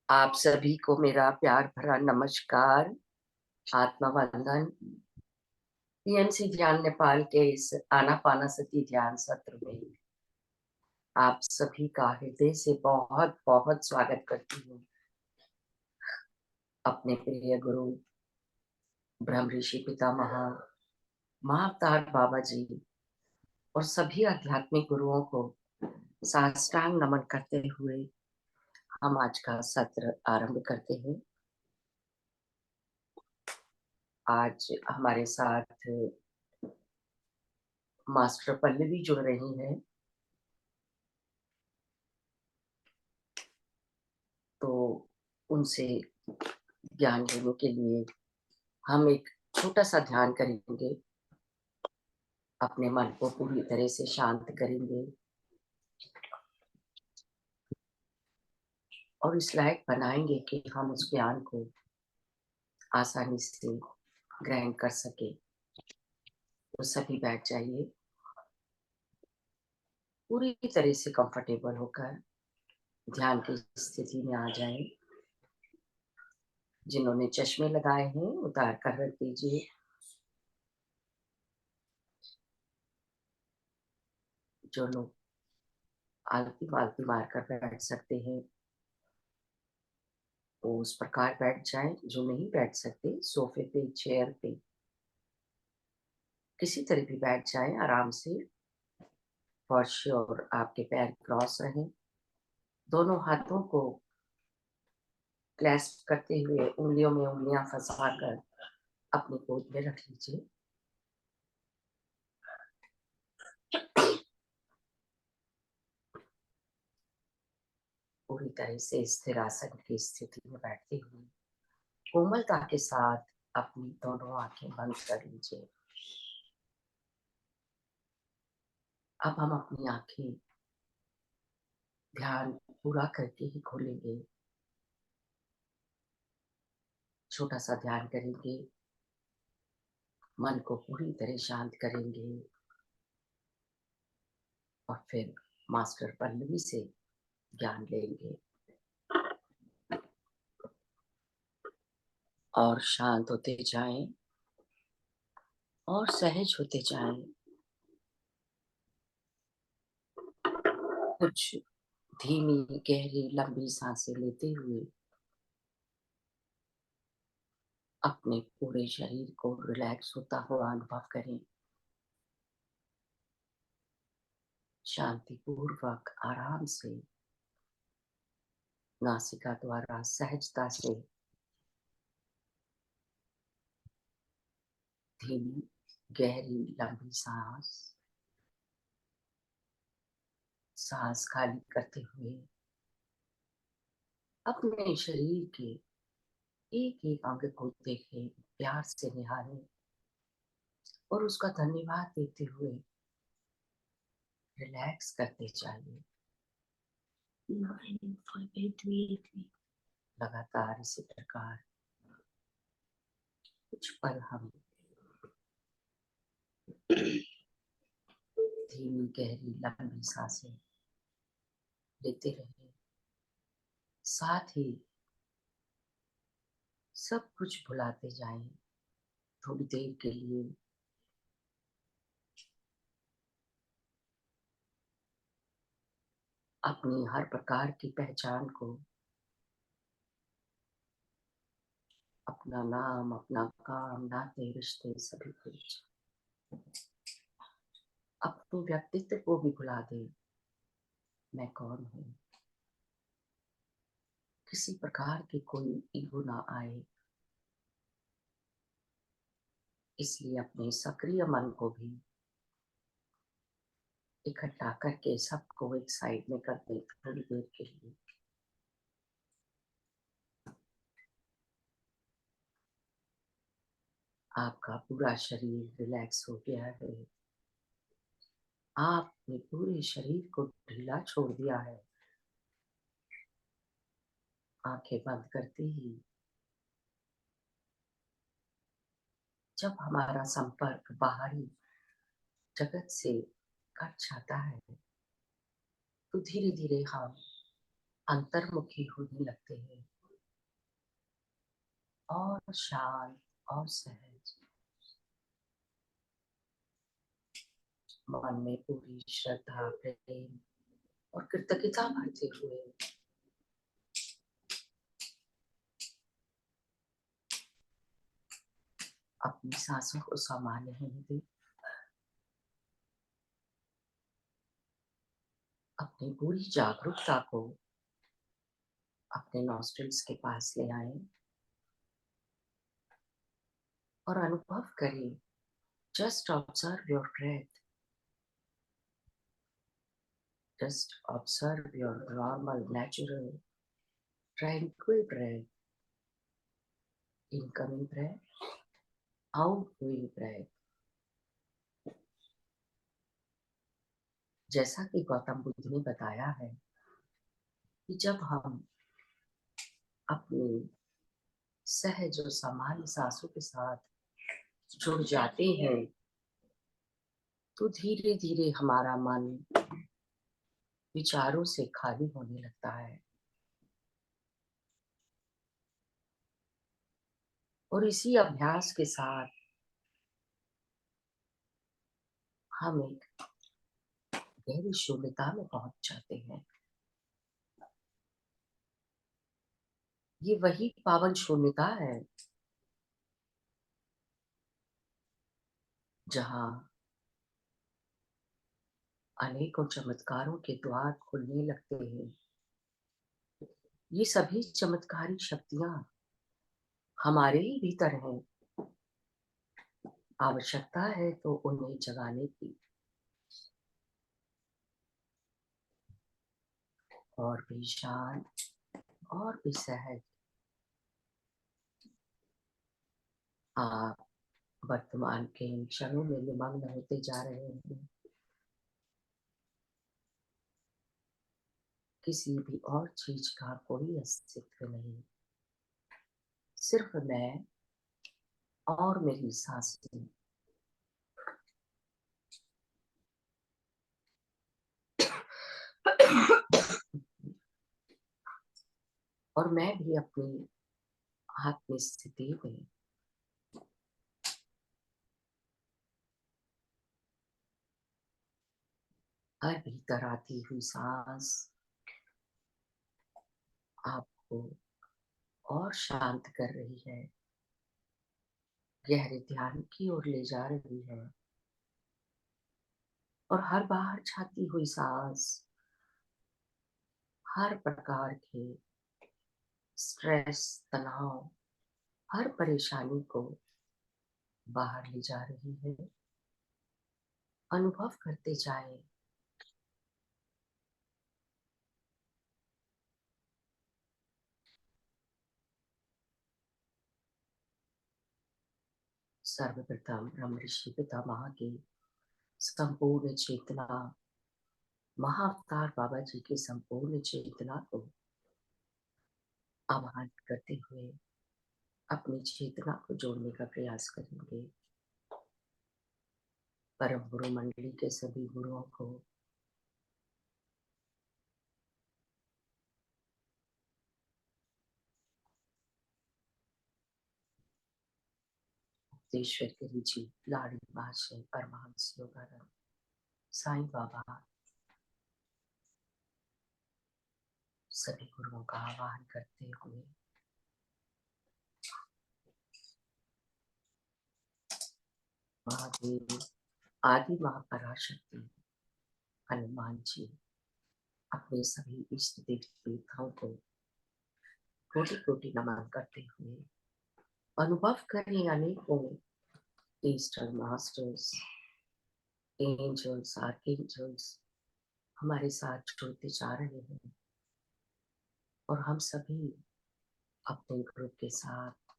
आप सभी को मेरा प्यार भरा नमस्कार, आत्मा वंदन। पीएमसी ध्यान नेपाल के इस आनापानासती ध्यान सत्र में आप सभी का हृदय से बहुत बहुत स्वागत करती हूँ। अपने प्रिय गुरु ब्रह्म ऋषि पितामह महाअवतार बाबा जी और सभी आध्यात्मिक गुरुओं को साष्टांग नमन करते हुए हम आज का सत्र आरंभ करते हैं। आज हमारे साथ मास्टर पल्लवी जुड़ रही हैं, तो उनसे ज्ञान लेने के लिए हम एक छोटा सा ध्यान करेंगे। अपने मन को पूरी तरह से शांत करेंगे और इस लायक बनाएंगे कि हम उस ज्ञान को आसानी से ग्रहण कर सके। तो सभी बैठ जाइए, पूरी तरह से कंफर्टेबल होकर ध्यान की स्थिति में आ जाएं। जिन्होंने चश्मे लगाए हैं उतार कर रख दीजिए। जो लोग आलती मालती मारकर बैठ सकते हैं वो उस प्रकार बैठ जाएं। जो नहीं बैठ सकते सोफे पे, चेयर पे, किसी तरह भी बैठ जाएं आराम से। फर्श और आपके पैर क्रॉस रहें। दोनों हाथों को क्लैस्प करते हुए उंगलियों में उंगलियां फंसाकर अपनी गोद में रख लीजिए। पूरी तरह से स्थिर आसन की स्थिति में बैठते हुए कोमलता के साथ अपनी दोनों आंखें बंद कर लीजिए। अब हम अपनी आंखें ध्यान पूरा करके ही खोलेंगे। छोटा सा ध्यान करेंगे, मन को पूरी तरह शांत करेंगे और फिर मास्टर पल्लवी से ज्ञान लेंगे। और शांत होते जाएं और सहज होते जाएं। कुछ धीमी गहरी लंबी सांसें लेते हुए अपने पूरे शरीर को रिलैक्स होता हुआ अनुभव करें। शांतिपूर्वक आराम से नासिका द्वारा सहजता से धीमी गहरी लंबी सांस खाली करते हुए अपने शरीर के एक एक अंग को देखें, प्यार से निहारें और उसका धन्यवाद देते हुए रिलैक्स करते जाइए। लगातार इसी प्रकार कुछ पल हम धीमी गहरी लंबी सांसें लेते रहे, साथ ही सब कुछ भुलाते जाएं। थोड़ी देर के लिए अपनी हर प्रकार की पहचान को, अपना नाम, अपना काम, नाते रिश्ते सभी कुछ, अपने व्यक्तित्व को भी भुला दे। मैं कौन हूँ, किसी प्रकार की कोई ईगो ना आए, इसलिए अपने सक्रिय मन को भी इकट्ठा करके सबको एक साइड में कर दे थोड़ी देर के लिए। आपका पूरा शरीर रिलैक्स हो गया है। आपने पूरे शरीर को ढीला छोड़ दिया है। आंखें बंद करते ही जब हमारा संपर्क बाहरी जगत से कट जाता है तो धीरे धीरे हम अंतर्मुखी होने लगते हैं। और शांत और सहज, मन में पूरी श्रद्धा, प्रेम और कृतज्ञता भरते हुए अपनी सांसों को सामान्य होने दें। अपनी पूरी जागरूकता को अपने नॉस्ट्रिल्स के पास ले आए और अनुभव करें। Just observe your breath, just observe your normal natural tranquil breath, incoming breath, outgoing breath. जैसा कि गौतम बुद्ध ने बताया है कि जब हम अपनी सहज और सामान्य सांसों के साथ जुड़ जाते हैं तो धीरे धीरे हमारा मन विचारों से खाली होने लगता है और इसी अभ्यास के साथ हम एक गहरी शून्यता में पहुंच जाते हैं। ये वही पावन शून्यता है जहां अनेकों चमत्कारों के द्वार खुलने लगते हैं। ये सभी चमत्कारी शक्तियां हमारे ही भीतर हैं। आवश्यकता है तो उन्हें जगाने की और भी शांत और भी सहज आप वर्तमान के इन क्षणों में निमग्न होते जा रहे हैं। किसी भी और चीज का कोई अस्तित्व नहीं, सिर्फ मैं और मेरी सांसें। और मैं भी अपनी आत्म स्थिति में हर भीतर आती हुई सांस आपको और शांत कर रही है, गहरे ध्यान की ओर ले जा रही है। और हर बाहर जाती हुई सांस हर प्रकार के स्ट्रेस, तनाव, हर परेशानी को बाहर ले जा रही है। अनुभव करते जाएं। सर्वप्रथम ब्रह्म ऋषि पितामह की संपूर्ण चेतना, महाअवतार बाबा जी की संपूर्ण चेतना को आह्वान करते हुए अपनी चेतना को जोड़ने का प्रयास करेंगे। परम गुरु मंडली के सभी गुरुओं को उपदेश्वर गिरी जी, लाड़ी महाशय, परमहंस योगानंद, साईं बाबा, सभी गुरुओं का आह्वान करते हुए महादेव, आदि महापराशक्ति, हनुमान जी, अपने सभी इष्ट देवताओं को कोटि कोटि नमन करते हुए अनुभव करें अनेकों ईस्टर्न मास्टर्स, एंजल्स, आर्कएंजल्स हमारे साथ जुड़ते जा रहे हैं और हम सभी अपने ग्रुप के साथ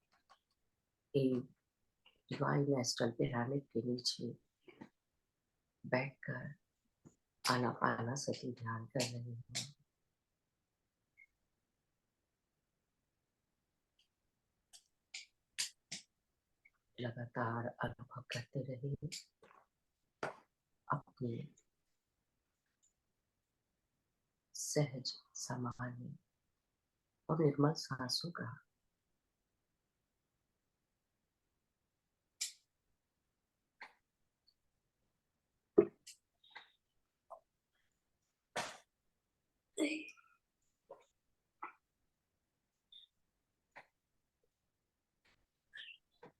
एक डिवाइन एस्ट्रल पिरामिड के नीचे बैठकर आनापाना सती ध्यान कर रहे हैं। लगातार अनुभव करते रहे अपनी सहज, सामान्य और निर्मल सांसों का।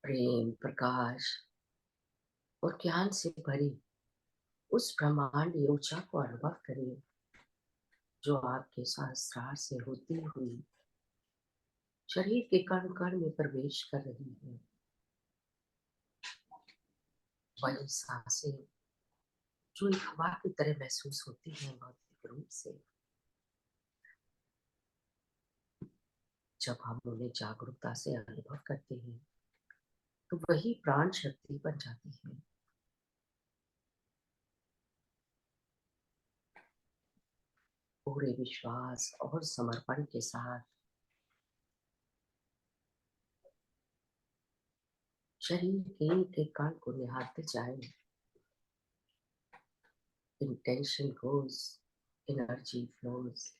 प्रेम, प्रकाश और ज्ञान से भरी उस ब्रह्मांड ऊर्जा को अनुभव करिए जो आपके सहस्त्रार से होती हुई शरीर के कण कण में प्रवेश कर रही है। वही सांसें जो एक हवा की तरह महसूस होती है भौतिक रूप से, जब हम उन्हें जागरूकता से अनुभव करते हैं तो वही प्राण शक्ति बन जाती है। पूरे विश्वास और समर्पण के साथ शरीर के एक एक कण को निहारते जाएं। Intention goes, energy flows.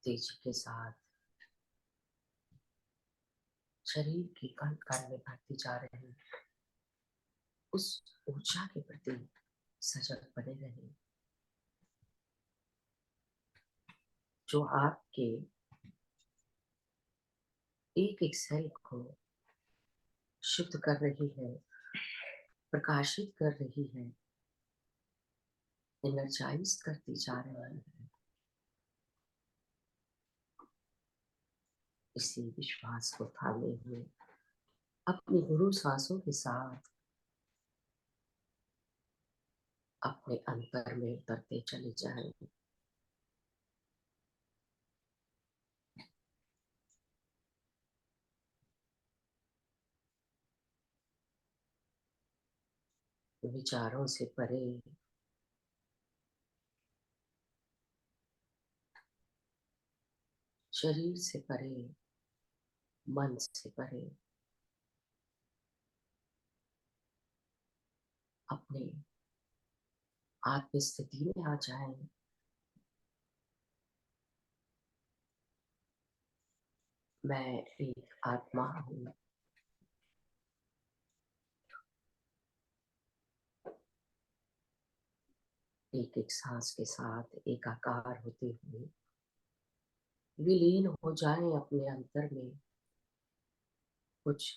तेजी के साथ शरीर के कण कण में भरती जा रही उस ऊर्जा के प्रति सजग बने रहे जो आपके एक एक सेल को शुद्ध कर रही है, प्रकाशित कर रही है, एनर्जाइज करती जा रही है। इसी विश्वास को थामे हुए अपनी गुरु सांसों के साथ अपने अंतर में उतरते चले जाएं। विचारों से परे शरीर से परे, मन से परे अपने आत्म स्थिति में आ जाएं। मैं एक आत्मा हूँ। एक एक सांस के साथ एकाकार होते हुए विलीन हो जाएं अपने अंतर में कुछ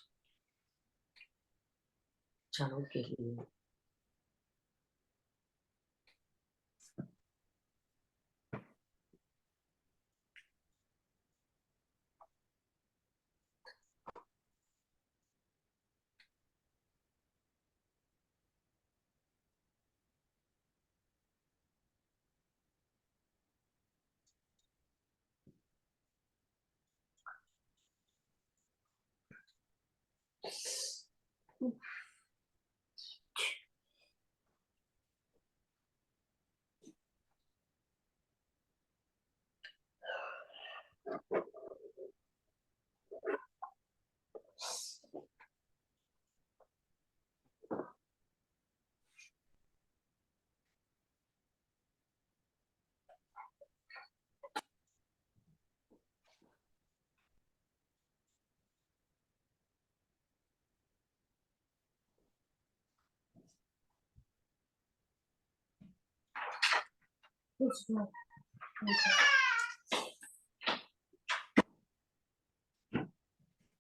क्षणों के लिए।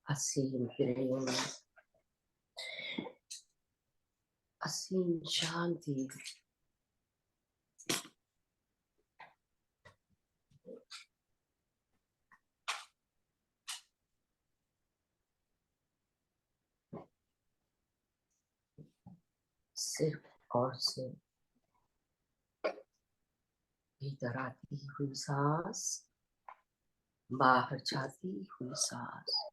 असीम प्रेम, असीम शांति सिर्फ और सिर्फ भीतर आती हुई सांस, बाहर जाती हुई सांस।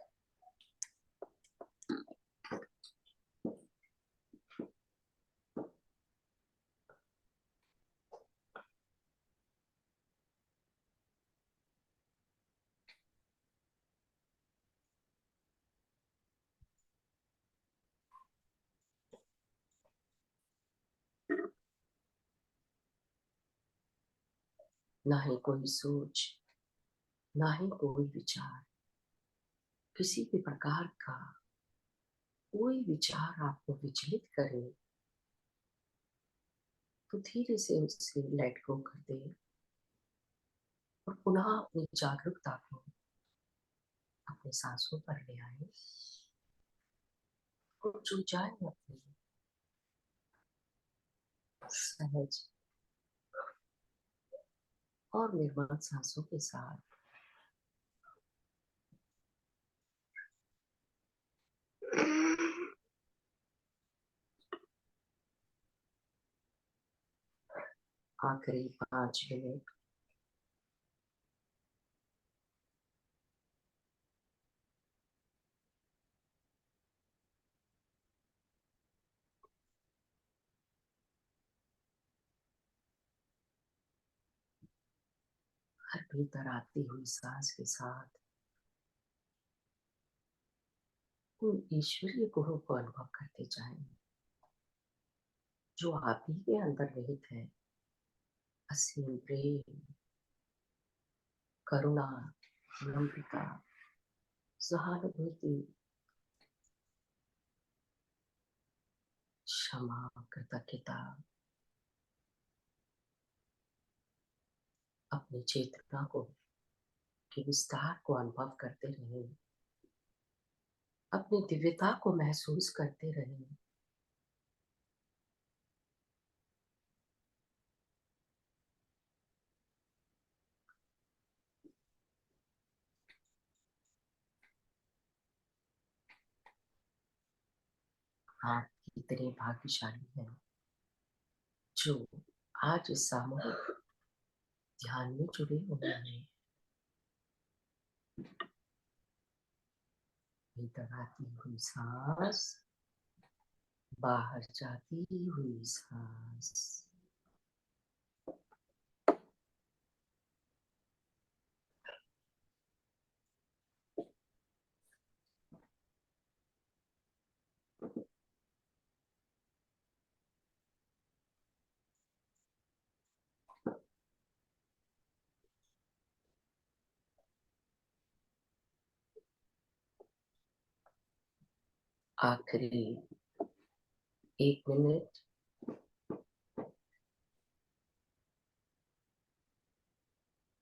ना ही कोई सोच, ना ही कोई विचार, किसी भी प्रकार का कोई विचार आपको विचलित करे तो धीरे से उससे लेट गो कर दे। और पुनः अपनी जागरूकता को अपने सांसों पर ले आए और जुड़ जाए अपनी सहज और निर्मल सांसों के साथ। आखिरी 5 मिनट हर भीतर आती हुई सांस के साथ उन ईश्वरीय गुणों को अनुभव करते जाएं जो आप ही के अंदर निहित है। असीम प्रेम, करुणा, नम्रता, सहानुभूति, क्षमा, कृतज्ञता। अपनी चेतना को के विस्तार को अनुभव करते रहें, अपनी दिव्यता को महसूस करते रहें। आप कितने भाग्यशाली हैं जो आज इस सामूहिक ध्यान में जुड़े हुए हैं। भीतर आती हुई सांस, बाहर जाती हुई सांस। आखिरी 1 मिनट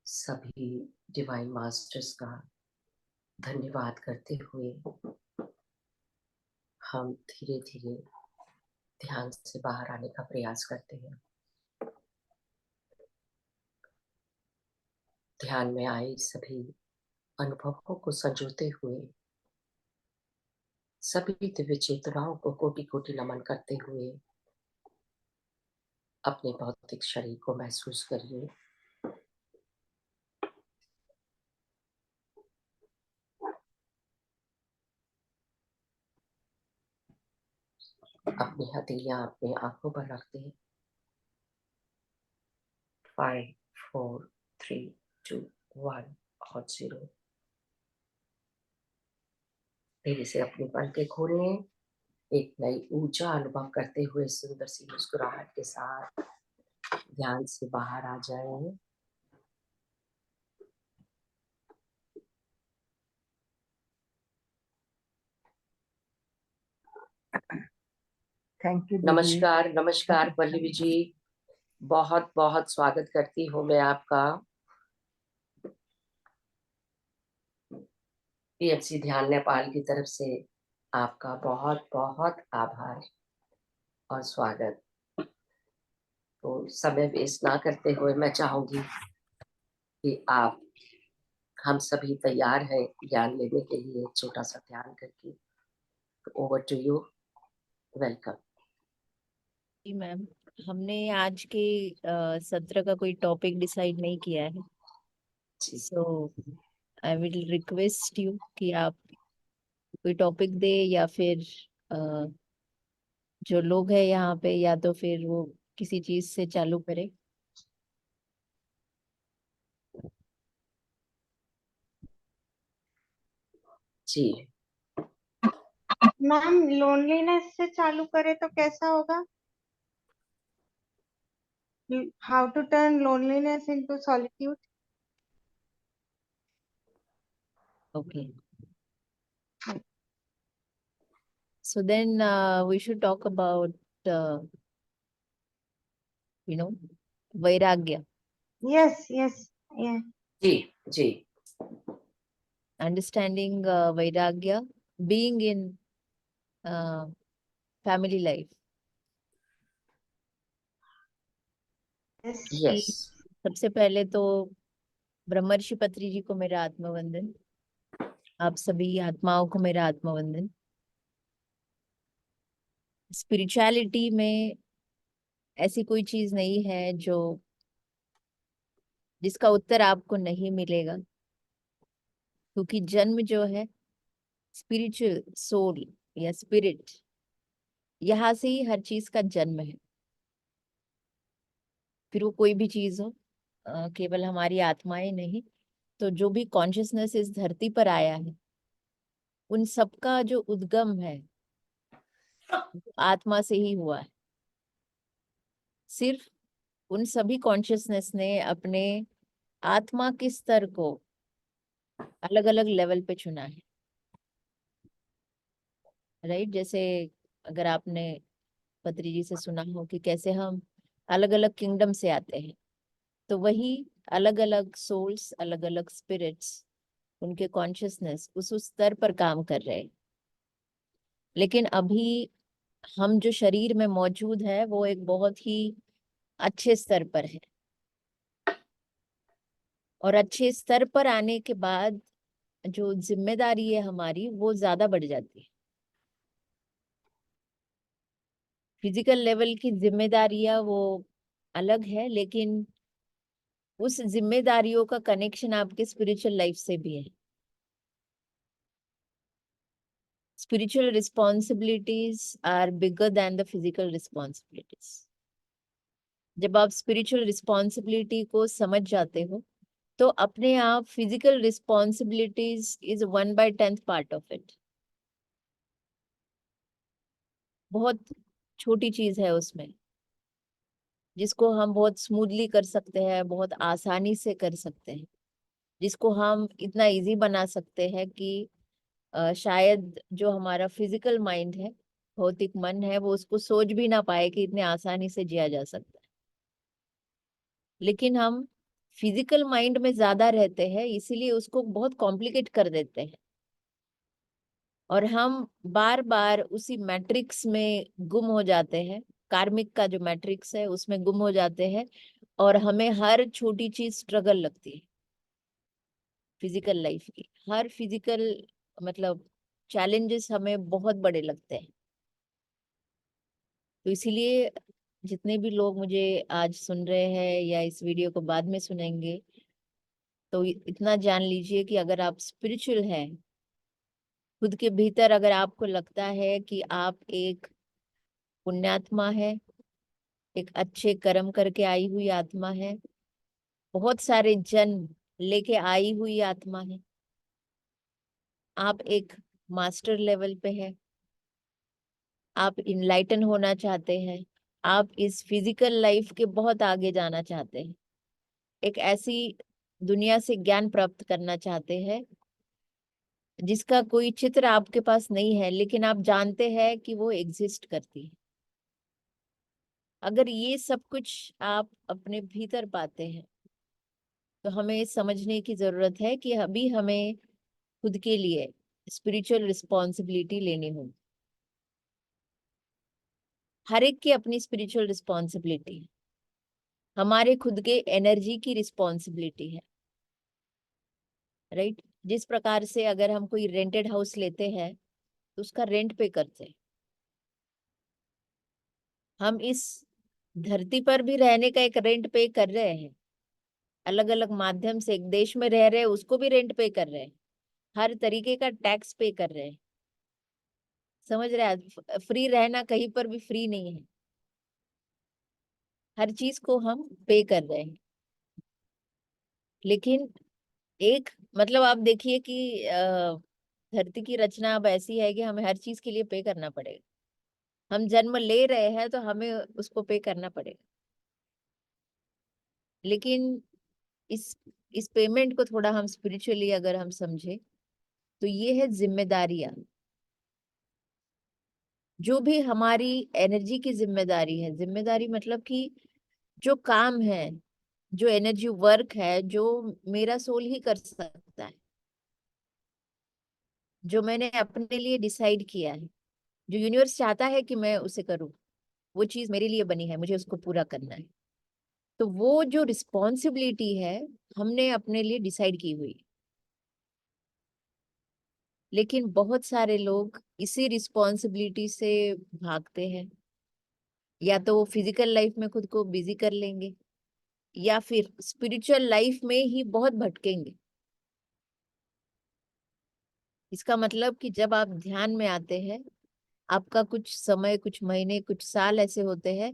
सभी डिवाइन मास्टर्स का धन्यवाद करते हुए हम धीरे धीरे ध्यान से बाहर आने का प्रयास करते हैं। ध्यान में आए सभी अनुभवों को संजोते हुए सभी दिव्य चेतनाओं को कोटि कोटि नमन करते हुए अपने भौतिक शरीर को महसूस करिए। अपनी हथेलियां अपने आंखों पर रखते हैं। 5, 4, 3, 2, 1 और 0। धीरे से अपनी पलकें खोलें। एक नई ऊर्जा अनुभव करते हुए सुंदर सी मुस्कुराहट के साथ ध्यान से बाहर आ जाएं। Thank you. नमस्कार, नमस्कार पल्लवी जी, बहुत बहुत स्वागत करती हूँ मैं आपका पीएफसी ध्यान नेपाल की तरफ से। आपका बहुत बहुत आभार और स्वागत। तो समय वेस्ट ना करते हुए मैं चाहूंगी कि आप हम सभी तैयार हैं ज्ञान लेने के लिए एक छोटा सा ध्यान करके। तो ओवर टू यू, वेलकम। जी मैम, हमने आज के सत्र का कोई टॉपिक डिसाइड नहीं किया है, सो आई विल रिक्वेस्ट यू कि आप कोई टॉपिक दे या फिर अ, जो लोग हैं यहाँ पे या तो फिर वो किसी चीज से चालू करे। जी मैम, लोनलीनेस से चालू करे तो कैसा होगा? How to turn loneliness into solitude? Okay, so then we should talk about uh, you know vairagya. Yes, yes, yeah. Ji ji understanding वैराग्य, being in family life. Yes. Yes सबसे पहले तो ब्रह्मर्षि पत्री जी को मेरा आत्मवंदन, आप सभी आत्माओं को मेरा आत्मवंदन। स्पिरिचुअलिटी में ऐसी कोई चीज नहीं है जो जिसका उत्तर आपको नहीं मिलेगा, क्योंकि जन्म जो है स्पिरिचुअल सोल या स्पिरिट, यहाँ से ही हर चीज का जन्म है। फिर वो कोई भी चीज हो, केवल हमारी आत्माएं नहीं, तो जो भी कॉन्शियसनेस इस धरती पर आया है, उन सबका जो उद्गम है आत्मा से ही हुआ है। सिर्फ उन सभी कॉन्शियसनेस ने अपने आत्मा के स्तर को अलग अलग लेवल पे चुना है, राइट। जैसे अगर आपने पत्री जी से सुना हो कि कैसे हम अलग अलग किंगडम से आते हैं, तो वही अलग अलग सोल्स, अलग अलग स्पिरिट्स, उनके कॉन्शियसनेस उस स्तर पर काम कर रहे हैं। लेकिन अभी हम जो शरीर में मौजूद है वो एक बहुत ही अच्छे स्तर पर है, और अच्छे स्तर पर आने के बाद जो जिम्मेदारी है हमारी वो ज्यादा बढ़ जाती है। फिजिकल लेवल की जिम्मेदारियां वो अलग है, लेकिन उस जिम्मेदारियों का कनेक्शन आपके स्पिरिचुअल लाइफ से भी है। Spiritual responsibilities are bigger than the physical responsibilities. जब आप स्पिरिचुअल रिस्पॉन्सिबिलिटी को समझ जाते हो, तो अपने आप physical responsibilities is 1/10 part of it. बहुत छोटी चीज है उसमें, जिसको हम बहुत स्मूथली कर सकते हैं, बहुत आसानी से कर सकते हैं, जिसको हम इतना इजी बना सकते हैं कि शायद जो हमारा फिजिकल माइंड है, भौतिक मन है, वो उसको सोच भी ना पाए कि इतने आसानी से जिया जा सकता है। लेकिन हम फिजिकल माइंड में ज्यादा रहते हैं, इसीलिए उसको बहुत कॉम्प्लिकेट कर देते हैं, और हम बार बार उसी मैट्रिक्स में गुम हो जाते हैं। कार्मिक का जो मैट्रिक्स है उसमें गुम हो जाते हैं, और हमें हर छोटी चीज स्ट्रगल लगती है। फिजिकल लाइफ की हर फिजिकल मतलब चैलेंजेस हमें बहुत बड़े लगते हैं। तो इसीलिए जितने भी लोग मुझे आज सुन रहे हैं या इस वीडियो को बाद में सुनेंगे, तो इतना जान लीजिए कि अगर आप स्पिरिचुअल हैं, खुद के भीतर अगर आपको लगता है कि आप एक पुण्यात्मा है, एक अच्छे कर्म करके आई हुई आत्मा है, बहुत सारे जन्म लेके आई हुई आत्मा है, आप एक मास्टर लेवल पे है, आप इनलाइटन होना चाहते हैं, आप इस फिजिकल लाइफ के बहुत आगे जाना चाहते हैं, एक ऐसी दुनिया से ज्ञान प्राप्त करना चाहते हैं जिसका कोई चित्र आपके पास नहीं है, लेकिन आप जानते हैं कि वो एग्जिस्ट करती है। अगर ये सब कुछ आप अपने भीतर पाते हैं, तो हमें समझने की जरूरत है कि अभी हमें खुद के लिए स्पिरिचुअल रिस्पॉन्सिबिलिटी लेनी होगी। हर एक की अपनी स्पिरिचुअल रिस्पॉन्सिबिलिटी है। हमारे खुद के एनर्जी की रिस्पॉन्सिबिलिटी है, राइट। जिस प्रकार से अगर हम कोई रेंटेड हाउस लेते हैं तो उसका रेंट पे करते हैं। हम इस धरती पर भी रहने का एक रेंट पे कर रहे हैं, अलग अलग माध्यम से। एक देश में रह रहे हैं उसको भी रेंट पे कर रहे हैं, हर तरीके का टैक्स पे कर रहे हैं। समझ रहे हैं? फ्री रहना कहीं पर भी फ्री नहीं है, हर चीज को हम पे कर रहे हैं। लेकिन एक मतलब आप देखिए कि धरती की रचना अब ऐसी है कि हमें हर चीज के लिए पे करना पड़ेगा। हम जन्म ले रहे हैं तो हमें उसको पे करना पड़ेगा। लेकिन इस इस पेमेंट को थोड़ा हम स्पिरिचुअली अगर हम समझे, तो ये है जिम्मेदारियां। जो भी हमारी एनर्जी की जिम्मेदारी है, जिम्मेदारी मतलब कि जो काम है, जो एनर्जी वर्क है जो मेरा सोल ही कर सकता है, जो मैंने अपने लिए डिसाइड किया है, जो यूनिवर्स चाहता है कि मैं उसे करूं, वो चीज मेरे लिए बनी है, मुझे उसको पूरा करना है। तो वो जो रिस्पॉन्सिबिलिटी है हमने अपने लिए डिसाइड की हुई। लेकिन बहुत सारे लोग इसी रिस्पॉन्सिबिलिटी से भागते हैं, या तो वो फिजिकल लाइफ में खुद को बिजी कर लेंगे या फिर स्पिरिचुअल लाइफ में ही बहुत भटकेंगे। इसका मतलब कि जब आप ध्यान में आते हैं, आपका कुछ समय, कुछ महीने, कुछ साल ऐसे होते हैं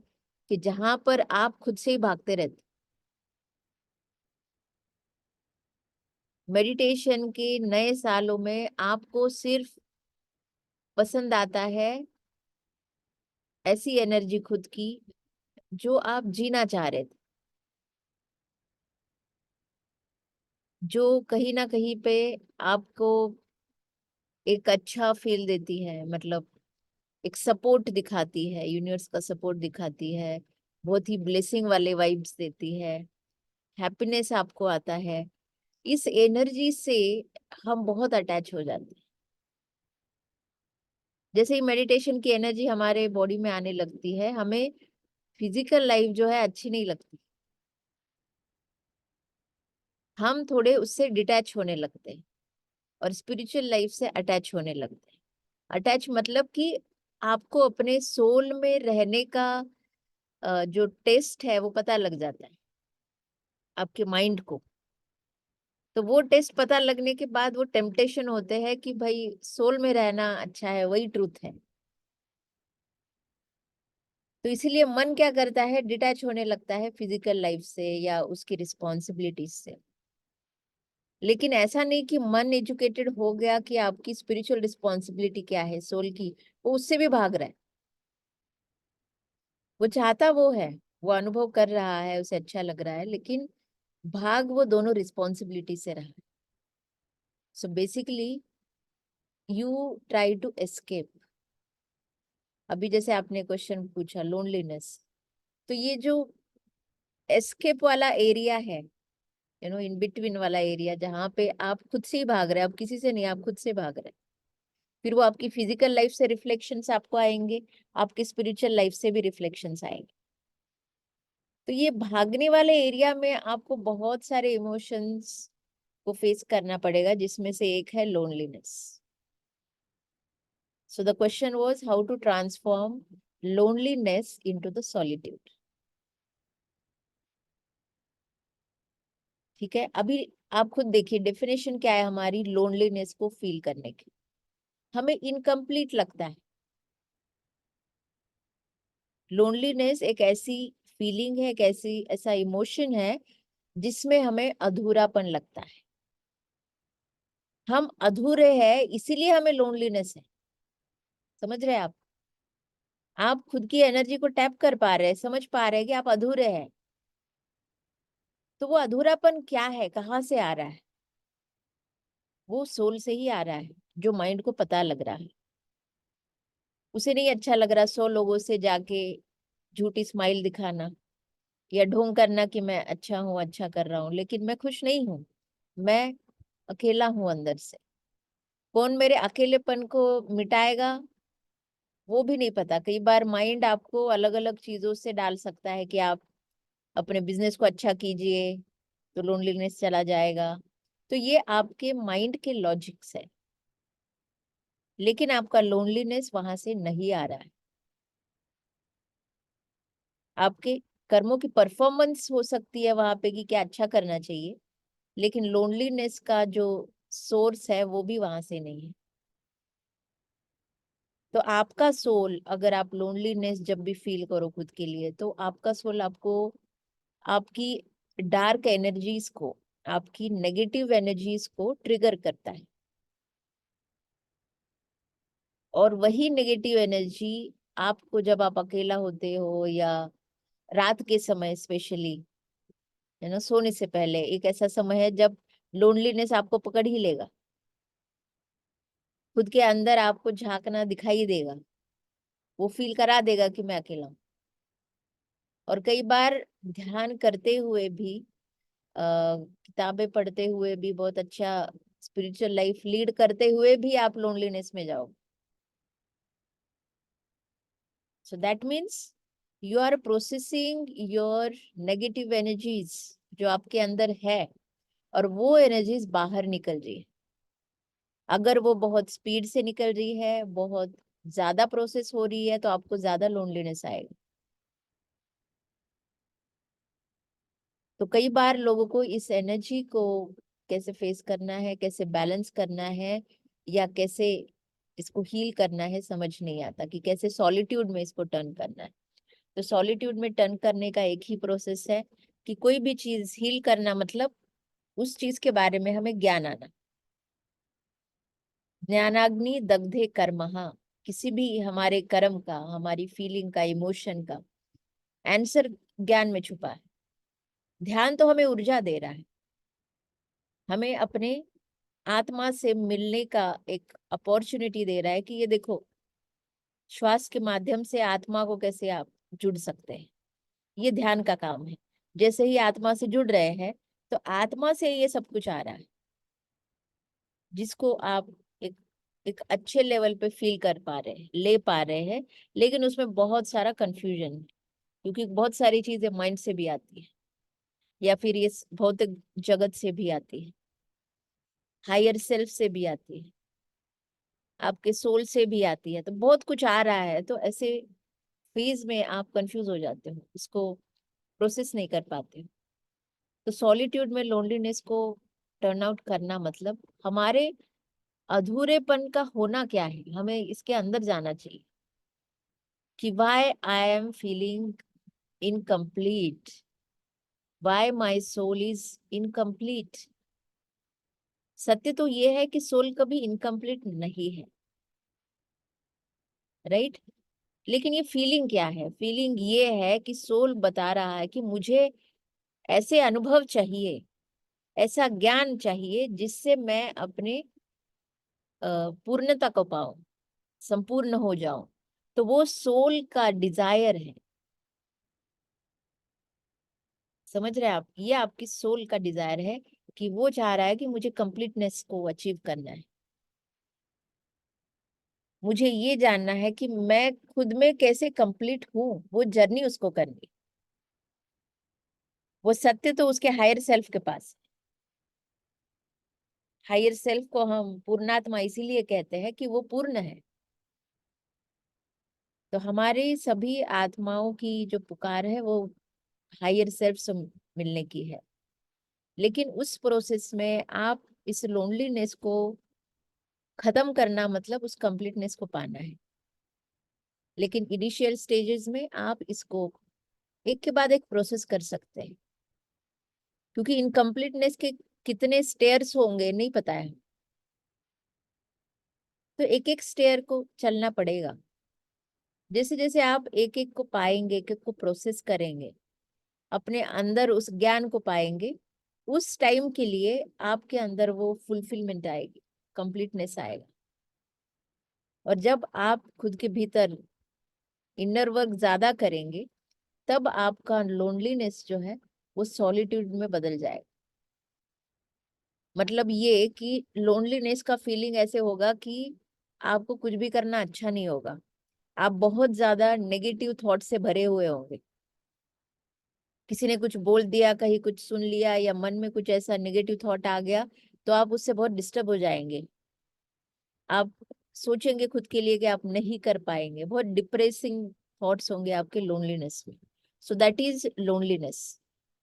कि जहां पर आप खुद से ही भागते रहते। मेडिटेशन के नए सालों में आपको सिर्फ पसंद आता है ऐसी एनर्जी खुद की जो आप जीना चाह रहे थे, जो कहीं ना कहीं पे आपको एक अच्छा फील देती है, मतलब एक सपोर्ट दिखाती है, यूनिवर्स का सपोर्ट दिखाती है, बहुत ही ब्लेसिंग वाले वाइब्स देती है, हैप्पीनेस आपको आता है। इस एनर्जी से हम बहुत अटैच हो जाते हैं। जैसे ही मेडिटेशन की एनर्जी हमारे बॉडी में आने लगती है, हमें फिजिकल लाइफ जो है अच्छी नहीं लगती, हम थोड़े उससे डिटैच होने लगते हैं और स्पिरिचुअल लाइफ से अटैच होने लगते हैं। अटैच मतलब कि आपको अपने सोल में रहने का जो टेस्ट है वो पता लग जाता है आपके माइंड को। तो वो टेस्ट पता लगने के बाद वो टेम्पटेशन होते हैं कि भाई सोल में रहना अच्छा है, वही ट्रूथ है। तो इसीलिए मन क्या करता है, डिटैच होने लगता है फिजिकल लाइफ से या उसकी रिस्पॉन्सिबिलिटीज से। लेकिन ऐसा नहीं कि मन एजुकेटेड हो गया कि आपकी स्पिरिचुअल रिस्पॉन्सिबिलिटी क्या है सोल की, वो उससे भी भाग रहा है। वो चाहता वो है, वो अनुभव कर रहा है, उसे अच्छा लग रहा है, लेकिन भाग वो दोनों रिस्पॉन्सिबिलिटी से रहा है। So basically you try to escape. अभी जैसे आपने क्वेश्चन पूछा लोनलीनेस, तो ये जो एस्केप वाला एरिया है, इन बिटवीन वाला एरिया, जहाँ पे आप खुद से ही भाग रहे हैं, आप किसी से नहीं, आप खुद से भाग रहे हैं, फिर वो आपकी फिजिकल लाइफ से रिफ्लेक्शंस आपको आएंगे, आपकी स्पिरिचुअल लाइफ से भी रिफ्लेक्शंस आएंगे। तो ये भागने वाले एरिया में आपको बहुत सारे इमोशंस को फेस करना पड़ेगा, जिसमें से एक है loneliness. So the question was how to transform loneliness into the solitude. ठीक है, अभी आप खुद देखिए डेफिनेशन क्या है हमारी लोनलीनेस को फील करने की। हमें इनकम्प्लीट लगता है। लोनलीनेस एक ऐसी फीलिंग है, एक ऐसा इमोशन है जिसमें हमें अधूरापन लगता है। हम अधूरे हैं, इसीलिए हमें लोनलीनेस है। समझ रहे हैं आप खुद की एनर्जी को टैप कर पा रहे हैं, समझ पा रहे हैं कि आप अधूरे हैं। तो वो अधूरापन क्या है, कहाँ से आ रहा है? वो सोल से ही आ रहा है, जो माइंड को पता लग रहा है। उसे नहीं अच्छा लग रहा 100 लोगों से जाके झूठी स्माइल दिखाना या ढोंग करना कि मैं अच्छा हूँ, अच्छा कर रहा हूँ, लेकिन मैं खुश नहीं हूँ, मैं अकेला हूँ अंदर से। कौन मेरे अकेलेपन को मिटाएगा वो भी नहीं पता। कई बार माइंड आपको अलग अलग चीजों से डाल सकता है कि आप अपने बिजनेस को अच्छा कीजिए तो लोनलीनेस चला जाएगा। तो ये आपके माइंड के लॉजिक्स है, लेकिन आपका लोनलीनेस वहां से नहीं आ रहा है। आपके कर्मों की परफॉर्मेंस हो सकती है वहां पे कि क्या अच्छा करना चाहिए, लेकिन लोनलीनेस का जो सोर्स है वो भी वहां से नहीं है। तो आपका सोल, अगर आप लोनलीनेस जब भी फील करो खुद के लिए, तो आपका सोल आपको आपकी डार्क एनर्जीज को, आपकी नेगेटिव एनर्जीज को ट्रिगर करता है। और वही नेगेटिव एनर्जी आपको जब आप अकेला होते हो या रात के समय स्पेशली, है ना, सोने से पहले एक ऐसा समय है जब लोनलीनेस आपको पकड़ ही लेगा। खुद के अंदर आपको झांकना दिखाई देगा, वो फील करा देगा कि मैं अकेला हूँ। और कई बार ध्यान करते हुए भी, किताबें पढ़ते हुए भी, बहुत अच्छा स्पिरिचुअल लाइफ लीड करते हुए भी आप लोनलीनेस में जाओ। So that means you are processing your negative energies जो आपके अंदर है, और वो एनर्जीज बाहर निकल रही है। अगर वो बहुत स्पीड से निकल रही है, बहुत ज्यादा प्रोसेस हो रही है, तो आपको ज्यादा लोनलीनेस आएगा। तो कई बार लोगों को इस एनर्जी को कैसे फेस करना है, कैसे बैलेंस करना है, या कैसे इसको हील करना है, समझ नहीं आता कि कैसे सॉलिट्यूड में इसको टर्न करना है। तो सॉलिट्यूड में टर्न करने का एक ही प्रोसेस है कि कोई भी चीज हील करना मतलब उस चीज के बारे में हमें ज्ञान आना। ज्ञानाग्नि दग्धे कर्मः, किसी भी हमारे कर्म का, हमारी फीलिंग का, इमोशन का आंसर ज्ञान में छुपा है। ध्यान तो हमें ऊर्जा दे रहा है, हमें अपने आत्मा से मिलने का एक अपॉर्चुनिटी दे रहा है कि ये देखो, श्वास के माध्यम से आत्मा को कैसे आप जुड़ सकते हैं। ये ध्यान का काम है। जैसे ही आत्मा से जुड़ रहे हैं, तो आत्मा से ये सब कुछ आ रहा है, जिसको आप एक एक अच्छे लेवल पे फील कर पा रहे हैं, ले पा रहे हैं। लेकिन उसमें बहुत सारा कंफ्यूजन है, क्योंकि बहुत सारी चीजें माइंड से भी आती है, या फिर ये भौतिक जगत से भी आती है, हायर सेल्फ से भी आती है, आपके सोल से भी आती है। तो बहुत कुछ आ रहा है, तो ऐसे फेज में आप कंफ्यूज हो जाते हो, इसको प्रोसेस नहीं कर पाते हो। तो सॉलिट्यूड में लोनलीनेस को टर्न आउट करना मतलब हमारे अधूरेपन का होना क्या है, हमें इसके अंदर जाना चाहिए कि why I am feeling incomplete, why my soul is incomplete. सत्य तो ये है कि सोल कभी इनकम्प्लीट नहीं है, राइट? लेकिन ये फीलिंग क्या है? फीलिंग ये है कि सोल बता रहा है कि मुझे ऐसे अनुभव चाहिए, ऐसा ज्ञान चाहिए जिससे मैं अपने पूर्णता को पाऊं, संपूर्ण हो जाऊं। तो वो सोल का डिजायर है। समझ रहे हैं आप? ये आपकी सोल का डिजायर है कि वो चाह रहा है कि मुझे कंप्लीटनेस को अचीव करना है। मुझे ये जानना है कि मैं खुद में कैसे कंप्लीट हूं, वो जर्नी उसको करनी। वो सत्य तो उसके हायर सेल्फ के पास। हायर सेल्फ को हम पूर्णात्मा इसीलिए कहते हैं कि वो पूर्ण है। तो हमारे सभी आत्माओं की जो पुकार है वो हायर सेल्फ से मिलने की है। लेकिन उस प्रोसेस में आप इस लोनलीनेस को खत्म करना मतलब उस कंप्लीटनेस को पाना है। लेकिन इनिशियल स्टेजेस में आप इसको एक के बाद एक प्रोसेस कर सकते हैं, क्योंकि इनकम्प्लीटनेस के कितने स्टेयर्स होंगे नहीं पता है। तो एक एक स्टेयर को चलना पड़ेगा। जैसे जैसे आप एक एक को पाएंगे, एक एक को प्रोसेस करेंगे, अपने अंदर उस ज्ञान को पाएंगे, उस टाइम के लिए आपके अंदर वो फुलफिलमेंट आएगी, कंप्लीटनेस आएगा। और जब आप खुद के भीतर इनर वर्क ज्यादा करेंगे, तब आपका लोनलीनेस जो है वो सॉलिट्यूड में बदल जाएगा। मतलब ये कि लोनलीनेस का फीलिंग ऐसे होगा कि आपको कुछ भी करना अच्छा नहीं होगा, आप बहुत ज्यादा नेगेटिव थॉट से भरे हुए होंगे। किसी ने कुछ बोल दिया, कहीं कुछ सुन लिया, या मन में कुछ ऐसा नेगेटिव थॉट आ गया, तो आप उससे बहुत डिस्टर्ब हो जाएंगे। आप सोचेंगे खुद के लिए कि आप नहीं कर पाएंगे, बहुत डिप्रेसिंग थॉट्स होंगे आपके लोनलीनेस में। सो दैट इज लोनलीनेस।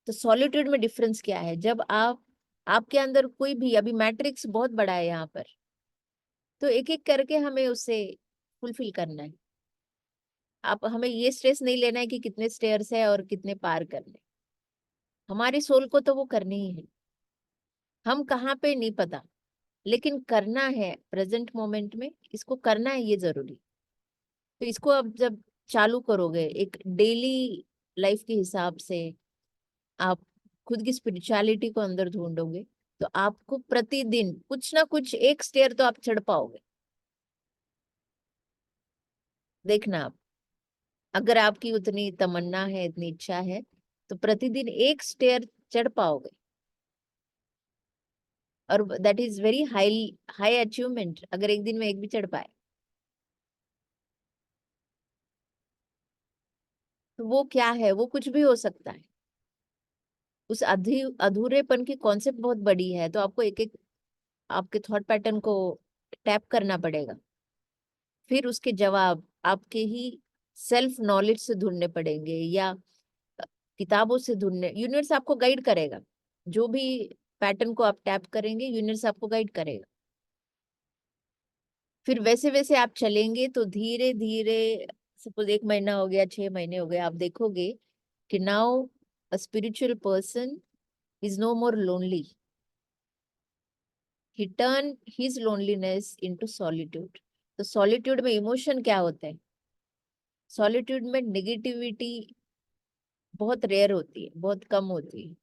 तो सॉलिट्यूड में डिफरेंस क्या है? जब आप, आपके अंदर कोई भी, अभी मैट्रिक्स बहुत बड़ा है यहाँ पर, तो एक एक करके हमें उसे फुलफिल करना है। आप, हमें ये स्ट्रेस नहीं लेना है कि कितने स्टेयर्स है और कितने पार करने। हमारी सोल को तो वो करनी ही है, हम कहाँ पे नहीं पता, लेकिन करना है प्रेजेंट मोमेंट में, इसको करना है, ये जरूरी। तो इसको अब जब चालू करोगे एक डेली लाइफ के हिसाब से, आप खुद की स्पिरिचुअलिटी को अंदर ढूंढोगे, तो आपको प्रतिदिन कुछ ना कुछ एक स्टेयर तो आप चढ़ पाओगे। देखना आप, अगर आपकी उतनी तमन्ना है, इतनी इच्छा है, तो प्रतिदिन एक स्टेयर चढ़ पाओगे, और that is very high achievement अगर एक दिन में एक भी चढ़ पाए। तो वो क्या है, वो कुछ भी हो सकता है। उस अधूरेपन की कॉन्सेप्ट बहुत बड़ी है, तो आपको एक एक आपके थॉट पैटर्न को टैप करना पड़ेगा। फिर उसके जवाब आपके ही सेल्फ नॉलेज से ढूंढने पड़ेंगे, या किताबों से ढूंढने। यूनिवर्स आपको गाइड करेगा, जो भी पैटर्न को आप टैप करेंगे यूनिवर्स आपको गाइड करेगा। फिर वैसे वैसे आप चलेंगे तो धीरे धीरे, सपोज 1 महीना हो गया, 6 महीने हो गए, आप देखोगे कि now a spiritual person is no more lonely. He turn his loneliness into solitude. तो सॉलिट्यूड में इमोशन क्या होते हैं? सॉलिट्यूड में नेगेटिविटी बहुत रेयर होती है, बहुत कम होती है,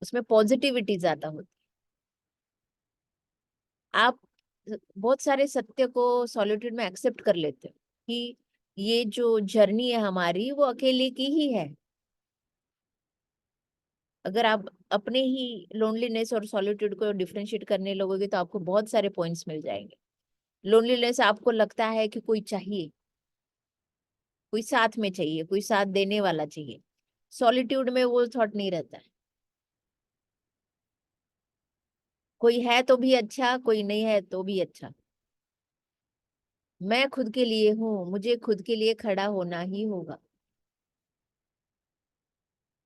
उसमें पॉजिटिविटी ज्यादा होती है। आप बहुत सारे सत्य को सॉलिट्यूड में एक्सेप्ट कर लेते हो कि ये जो जर्नी है हमारी वो अकेले की ही है। अगर आप अपने ही लोनलीनेस और सॉलिट्यूड को डिफरेंशिएट करने लगोगे तो आपको बहुत सारे पॉइंट्स मिल जाएंगे। लोनलीनेस आपको लगता है कि कोई चाहिए, कोई साथ में चाहिए, कोई साथ देने वाला चाहिए। सॉलिट्यूड में वो थॉट नहीं रहता है, कोई है तो भी अच्छा, कोई नहीं है तो भी अच्छा। मैं खुद के लिए हूँ, मुझे खुद के लिए खड़ा होना ही होगा।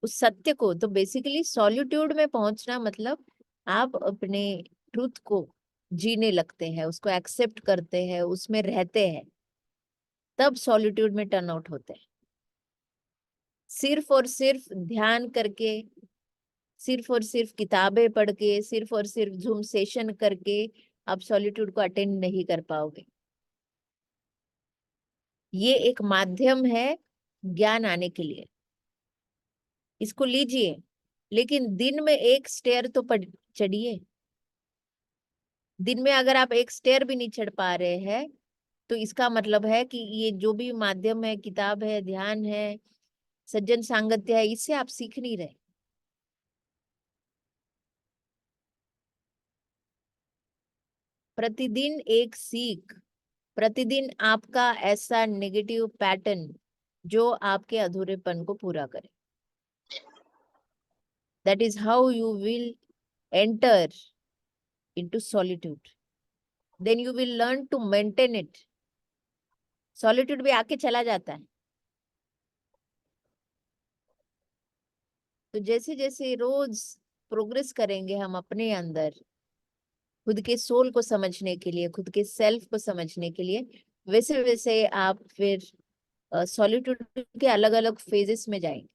उस सत्य को, तो बेसिकली सॉलिट्यूड में पहुंचना मतलब आप अपने ट्रूथ को जीने लगते हैं, उसको एक्सेप्ट करते हैं, उसमें रहते हैं, तब सॉलिट्यूड में टर्न आउट होते हैं। सिर्फ और सिर्फ ध्यान करके, सिर्फ और सिर्फ किताबें पढ़ के, सिर्फ और सिर्फ जूम सेशन करके आप सॉलिट्यूड को अटेंड नहीं कर पाओगे। ये एक माध्यम है ज्ञान आने के लिए, इसको लीजिए, लेकिन दिन में एक स्टेयर तो चढ़िए। दिन में अगर आप एक स्टेयर भी नहीं चढ़ पा रहे हैं तो इसका मतलब है कि ये जो भी माध्यम है, किताब है, ध्यान है, सज्जन सांगत्य है, इससे आप सीख नहीं रहे। प्रतिदिन एक सीख, प्रतिदिन आपका ऐसा नेगेटिव पैटर्न जो आपके अधूरेपन को पूरा करे। That is how you will enter into solitude, then you will learn to maintain it. Solitude भी आके चला जाता है। तो जैसे जैसे रोज प्रोग्रेस करेंगे हम अपने अंदर, खुद के सोल को समझने के लिए, खुद के सेल्फ को समझने के लिए, वैसे वैसे आप फिर सॉलिट्यूड के अलग अलग फेजेस में जाएंगे।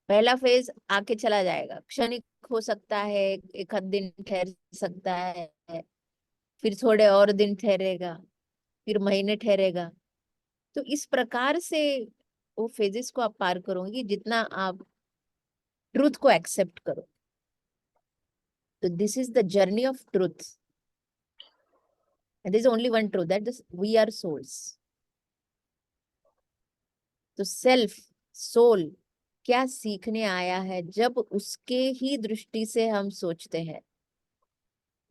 पहला फेज आके चला जाएगा, क्षणिक हो सकता है, एक आध दिन ठहर सकता है, फिर थोड़े और दिन ठहरेगा, फिर महीने ठहरेगा। तो इस प्रकार से वो फेजेस को आप पार करोगे जितना आप ट्रूथ को एक्सेप्ट करो। तो this is the journey of truth, and there is only one truth, that is we are souls. तो सेल्फ, सोल क्या सीखने आया है, जब उसके ही दृष्टि से हम सोचते हैं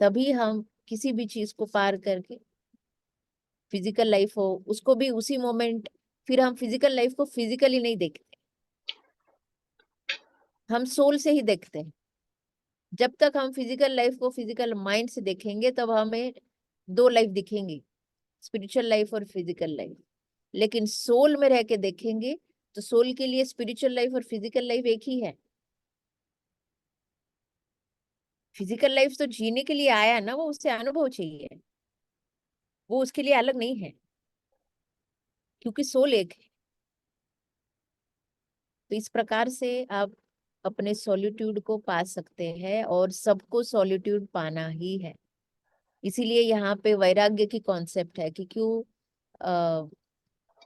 तभी हम किसी भी चीज को पार करके, फिजिकल लाइफ हो उसको भी उसी मोमेंट, फिर हम फिजिकल लाइफ को फिजिकली नहीं देखते, हम सोल से ही देखते हैं। जब तक हम फिजिकल लाइफ को फिजिकल माइंड से देखेंगे तब हमें दो लाइफ दिखेंगी, स्पिरिचुअल लाइफ और फिजिकल लाइफ। लेकिन सोल में रह के देखेंगे तो सोल के लिए स्पिरिचुअल लाइफ और फिजिकल लाइफ एक ही है। फिजिकल लाइफ तो जीने के लिए आया ना, वो उससे अनुभव चाहिए, वो उसके लिए अलग नहीं है, क्योंकि सोल एक है। तो इस प्रकार से आप अपने सॉलिट्यूड को पा सकते हैं, और सबको सॉलिट्यूड पाना ही है। इसीलिए यहाँ पे वैराग्य की कॉन्सेप्ट है कि क्यों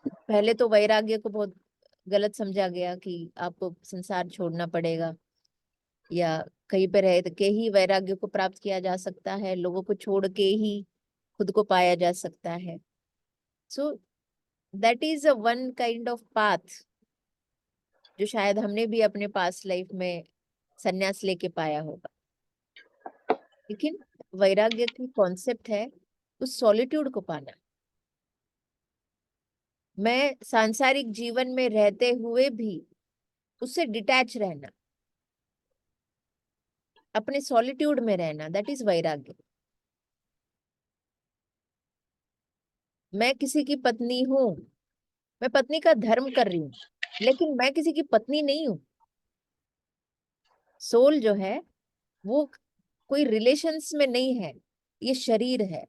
पहले तो वैराग्य को बहुत गलत समझा गया कि आपको संसार छोड़ना पड़ेगा, या कहीं पे रह के ही वैराग्य को प्राप्त किया जा सकता है, लोगों को छोड़ के ही खुद को पाया जा सकता है। सो that is a one kind of path जो शायद हमने भी अपने पास्ट लाइफ में संन्यास लेके पाया होगा। लेकिन वैराग्य की कॉन्सेप्ट है उस सॉलिट्यूड को पाना। मैं सांसारिक जीवन में रहते हुए भी उससे डिटैच रहना, अपने सॉलिट्यूड में रहना, दैट इज वैराग्य। मैं किसी की पत्नी हूं, मैं पत्नी का धर्म कर रही हूं, लेकिन मैं किसी की पत्नी नहीं हूं। सोल जो है वो कोई रिलेशंस में नहीं है, ये शरीर है।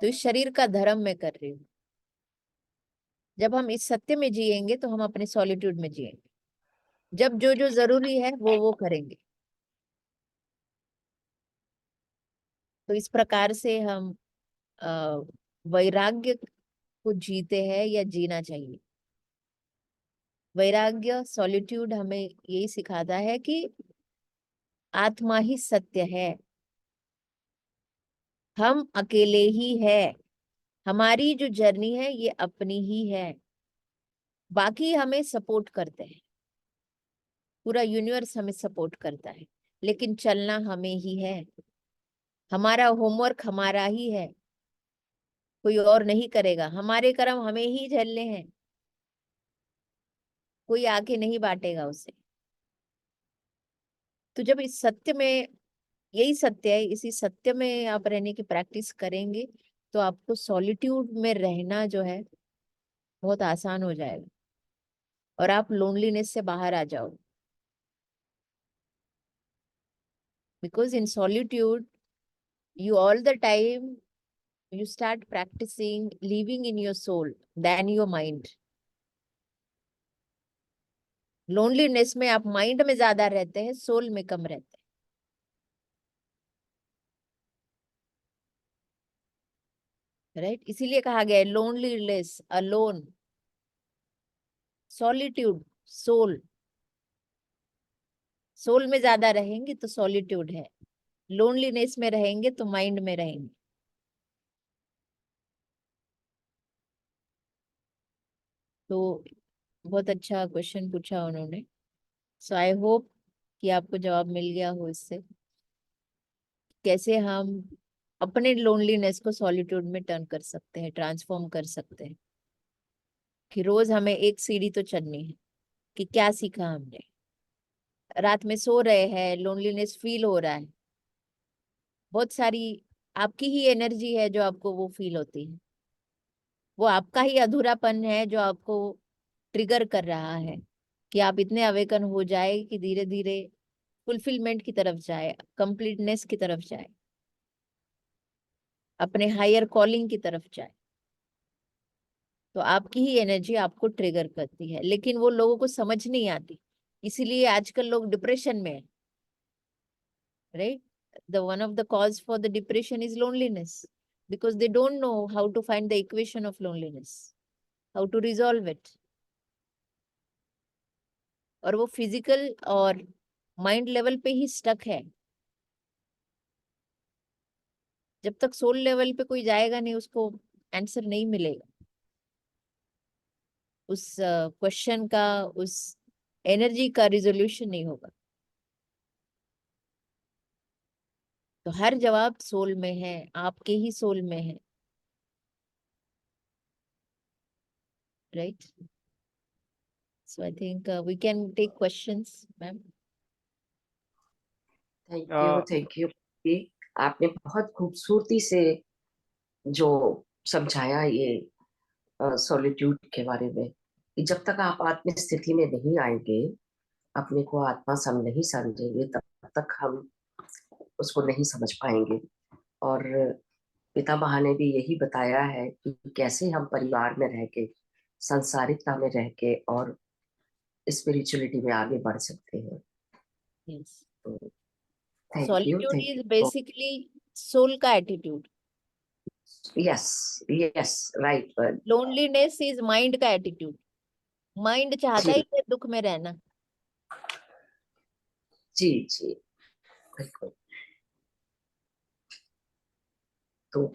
तो इस शरीर का धर्म मैं कर रही हूँ। जब हम इस सत्य में जिएंगे तो हम अपने सॉलिट्यूड में जिएंगे। जब जो जो जरूरी है वो करेंगे। तो इस प्रकार से हम अ, वैराग्य को जीते हैं या जीना चाहिए। वैराग्य सॉलिट्यूड हमें यही सिखाता है कि आत्मा ही सत्य है, हम अकेले ही है, हमारी जो जर्नी है ये अपनी ही है। बाकी हमें सपोर्ट करते हैं, पूरा यूनिवर्स हमें सपोर्ट करता है, लेकिन चलना हमें ही है। हमारा होमवर्क हमारा ही है, कोई और नहीं करेगा। हमारे कर्म हमें ही झेलने हैं, कोई आके नहीं बांटेगा उसे। तो जब इस सत्य में, यही सत्य है, इसी सत्य में आप रहने की प्रैक्टिस करेंगे तो आपको सॉलिट्यूड में रहना जो है बहुत आसान हो जाएगा और आप लोनलीनेस से बाहर आ जाओ। Because in solitude you all the time you start practicing living in your soul than your mind. Loneliness में आप माइंड में ज्यादा रहते हैं, सोल में कम रहते हैं, राइट? इसीलिए कहा गया है loneliness, alone, solitude, soul. Soul में ज्यादा रहेंगे तो सॉलिट्यूड है, लोनलीनेस में रहेंगे तो माइंड में रहेंगे। तो बहुत अच्छा क्वेश्चन पूछा उन्होंने। सो आई होप कि आपको जवाब मिल गया हो इससे, कैसे हम अपने लोनलीनेस को सॉलिट्यूड में टर्न कर सकते हैं, ट्रांसफॉर्म कर सकते हैं। कि रोज हमें एक सीढ़ी तो चढ़नी है कि क्या सीखा हमने। रात में सो रहे हैं, लोनलीनेस फील हो रहा है, बहुत सारी आपकी ही एनर्जी है जो आपको वो फील होती है, वो आपका ही अधूरापन है जो आपको ट्रिगर कर रहा है कि आप इतने अवेकन हो जाए कि धीरे धीरे फुलफिलमेंट की तरफ जाए, कंप्लीटनेस की तरफ जाए, अपने हायर कॉलिंग की तरफ जाए। तो आपकी ही एनर्जी आपको ट्रिगर करती है, लेकिन वो लोगों को समझ नहीं आती। इसीलिए आजकल लोग डिप्रेशन में है, right? The one of the cause for the depression is loneliness, because they don't know how to find the equation of loneliness, how to resolve it. और वो फिजिकल और माइंड लेवल पे ही स्टक है। जब तक soul level पे कोई जाएगा नहीं, उसको आंसर नहीं मिलेगा उस क्वेश्चन का, उस एनर्जी का रिजोल्यूशन नहीं होगा। तो हर जवाब सोल में है, आपके ही सोल में है, right? So I think we can take questions, ma'am. Thank you. आपने बहुत खूबसूरती से जो समझाया ये सॉलिट्यूड के बारे में, कि जब तक आप आत्म स्थिति में नहीं आएंगे, अपने को आत्मा सम नहीं समझेंगे, तब तक हम उसको नहीं समझ पाएंगे। और पितामह ने भी यही बताया है कि कैसे हम परिवार में रह के, संसारिकता में रह के और स्पिरिचुअलिटी में आगे बढ़ सकते हैं। यस, तो thank you. Solitude thank is you. Basically soul का attitude, yes, yes, right. Loneliness is mind का एटीट्यूड। माइंड चाहता जी, ही है दुख में रहना। जी, जी, बिल्कुल। तो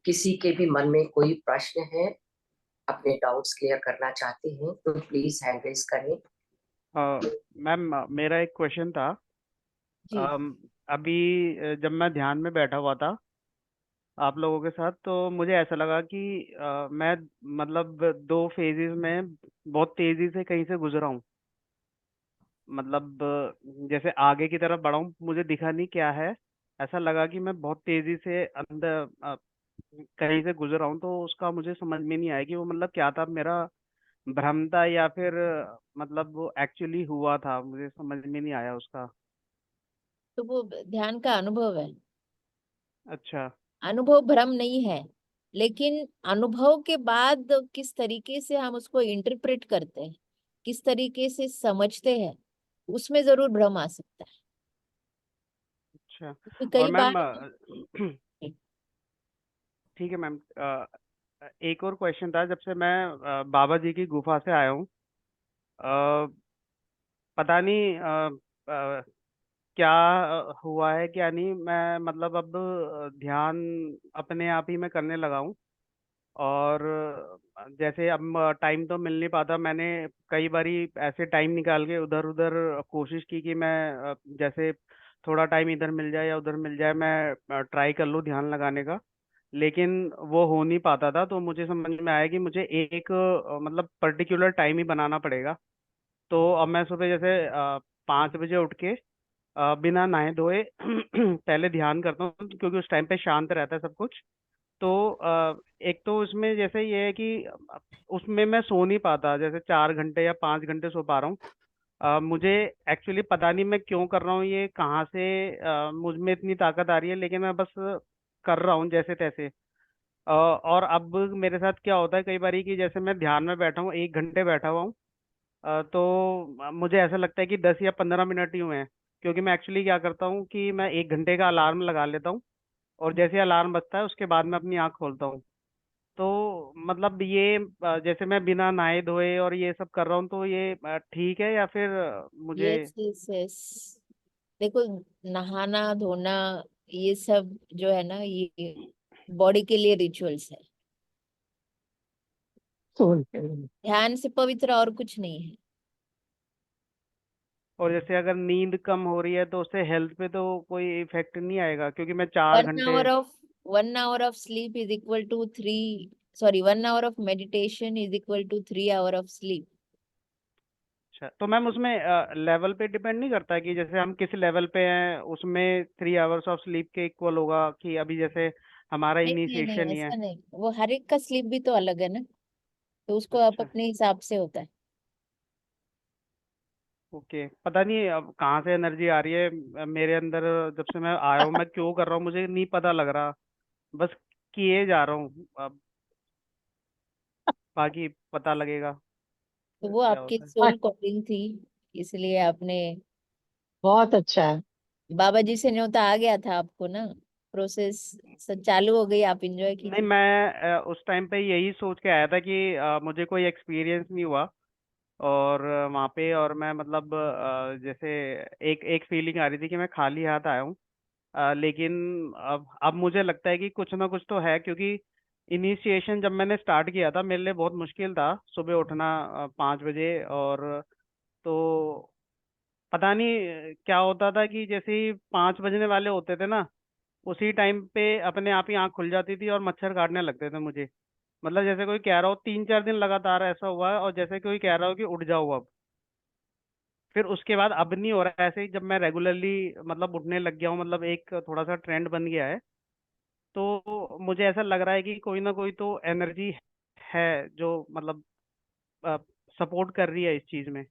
किसी के भी मन में कोई प्रश्न है, अपने डाउट्स क्लियर करना चाहते हैं तो प्लीज हैंड रेज करें। मैम, मेरा एक क्वेश्चन था। जी। अभी जब मैं ध्यान में बैठा हुआ था आप लोगों के साथ, तो मुझे ऐसा लगा कि मैं मतलब दो फेजेस में बहुत तेजी से कहीं से गुजरा हूँ। मतलब जैसे आगे की तरफ बढ़ा हूँ, मुझे दिखा नहीं क्या है। ऐसा लगा कि मैं बहुत तेजी से अंदर कहीं से गुजरा हूँ, तो उसका मुझे समझ में नहीं आया कि वो मतलब क्या था, मेरा भ्रम था या फिर मतलब वो एक्चुअली हुआ था, मुझे समझ में नहीं आया उसका। तो वो ध्यान का अनुभव है, अच्छा। अनुभव भ्रम नहीं है। लेकिन अनुभव के बाद किस तरीके से हम उसको इंटरप्रेट करते हैं, किस तरीके से समझते हैं, उसमें जरूर भ्रम आ सकता है। अच्छा। क्योंकि और कई मैम बार ठीक है मैम, एक और क्वेश्चन था। जब से मैं बाबा जी की गुफा से आया हूँ, पता नहीं क्या हुआ है क्या नहीं, मैं मतलब अब ध्यान अपने आप ही मैं करने लगा हूँ। और जैसे अब टाइम तो मिल नहीं पाता, मैंने कई बारी ऐसे टाइम निकाल के उधर उधर कोशिश की कि मैं जैसे थोड़ा टाइम इधर मिल जाए या उधर मिल जाए, मैं ट्राई कर लूँ ध्यान लगाने का। लेकिन वो हो नहीं पाता था, तो मुझे समझ में आया कि मुझे एक मतलब पर्टिकुलर टाइम ही बनाना पड़ेगा। तो अब मैं सुबह जैसे 5 बजे उठ के बिना नहाए धोए पहले ध्यान करता हूँ, क्योंकि उस टाइम पे शांत रहता है सब कुछ। तो एक तो उसमें जैसे ये है कि उसमें मैं सो नहीं पाता, जैसे 4 घंटे या 5 घंटे सो पा रहा हूँ। मुझे एक्चुअली पता नहीं मैं क्यों कर रहा हूँ, ये कहाँ से मुझ में इतनी ताकत आ रही है, लेकिन मैं बस कर रहा हूँ जैसे तैसे। और अब मेरे साथ क्या होता है कई बारी कि जैसे मैं ध्यान में बैठा हूँ, 1 घंटे बैठा हुआ हूँ, तो मुझे ऐसा लगता है कि 10 या 15 मिनट ही हुए हैं। क्योंकि मैं एक्चुअली क्या करता हूँ कि मैं 1 घंटे का अलार्म लगा लेता हूँ, और जैसे अलार्म बजता है उसके बाद मैं अपनी आँख खोलता हूँ। तो मतलब ये जैसे मैं बिना नहाए धोए और ये सब कर रहा हूँ, तो ये ठीक है या फिर मुझे। यस यस यस, देखो, नहाना धोना ये सब जो है ना, ये बॉडी के लिए रिचुअल्स है। ध्यान से पवित्र और कुछ नहीं है। और जैसे अगर नींद कम हो रही है तो उससे हेल्थ पे तो कोई इफेक्ट नहीं आएगा, क्योंकि मैं चार वन घंटे hour of 1 hour of sleep is equal to 1 hour of meditation is equal to 3 hour of sleep. अच्छा, तो मैम उसमें लेवल पे डिपेंड नहीं करता है कि जैसे हम किस लेवल पे हैं उसमें 3 आवर्स ऑफ स्लीप के इक्वल होगा, कि अभी जैसे हमारा नहीं नहीं नहीं, इनिशिएशन ही है। ऐसा नहीं, वो हर एक का स्लीप भी तो अलग है ना, तो उसको आप अच्छा। अपने हिसाब से होता है। ओके, पता नहीं अब कहाँ से एनर्जी आ रही है मेरे अंदर। जब से मैं आया हूँ, मैं क्यों कर रहा हूँ मुझे नहीं पता लग रहा, बस किए जा रहा हूँ। अब बाकी पता लगेगा तो वो क्या आपकी होता है। सोल कॉलिंग थी, इसलिए आपने बहुत अच्छा है। बाबा जी से न्योता आ गया था आपको ना, प्रोसेस सब चालू हो गई, आप एंजॉय नहीं, कीजिए। मैं उस टाइम पे यही सोच के आया था कि मुझे कोई एक्सपीरियंस नहीं हुआ, और वहाँ पे और मैं मतलब जैसे एक एक फीलिंग आ रही थी कि मैं खाली हाथ आया हूँ। लेकिन अब मुझे लगता है कि कुछ ना कुछ तो है, क्योंकि इनिशिएशन जब मैंने स्टार्ट किया था मेरे लिए बहुत मुश्किल था सुबह उठना 5 बजे। और तो पता नहीं क्या होता था कि जैसे ही 5 बजने वाले होते थे ना, उसी टाइम पे अपने आप ही आँख खुल जाती थी और मच्छर काटने लगते थे मुझे। मतलब जैसे कोई कह रहा हो, 3 4 दिन लगातार ऐसा हुआ है, और जैसे कोई कह रहा हो कि उठ जाओ अब। फिर उसके बाद अब नहीं हो रहा है ऐसे ही, जब मैं रेगुलरली मतलब उठने लग गया हूँ, मतलब एक थोड़ा सा ट्रेंड बन गया है। तो मुझे ऐसा लग रहा है कि कोई ना कोई तो एनर्जी है जो मतलब सपोर्ट कर रही है इस चीज में,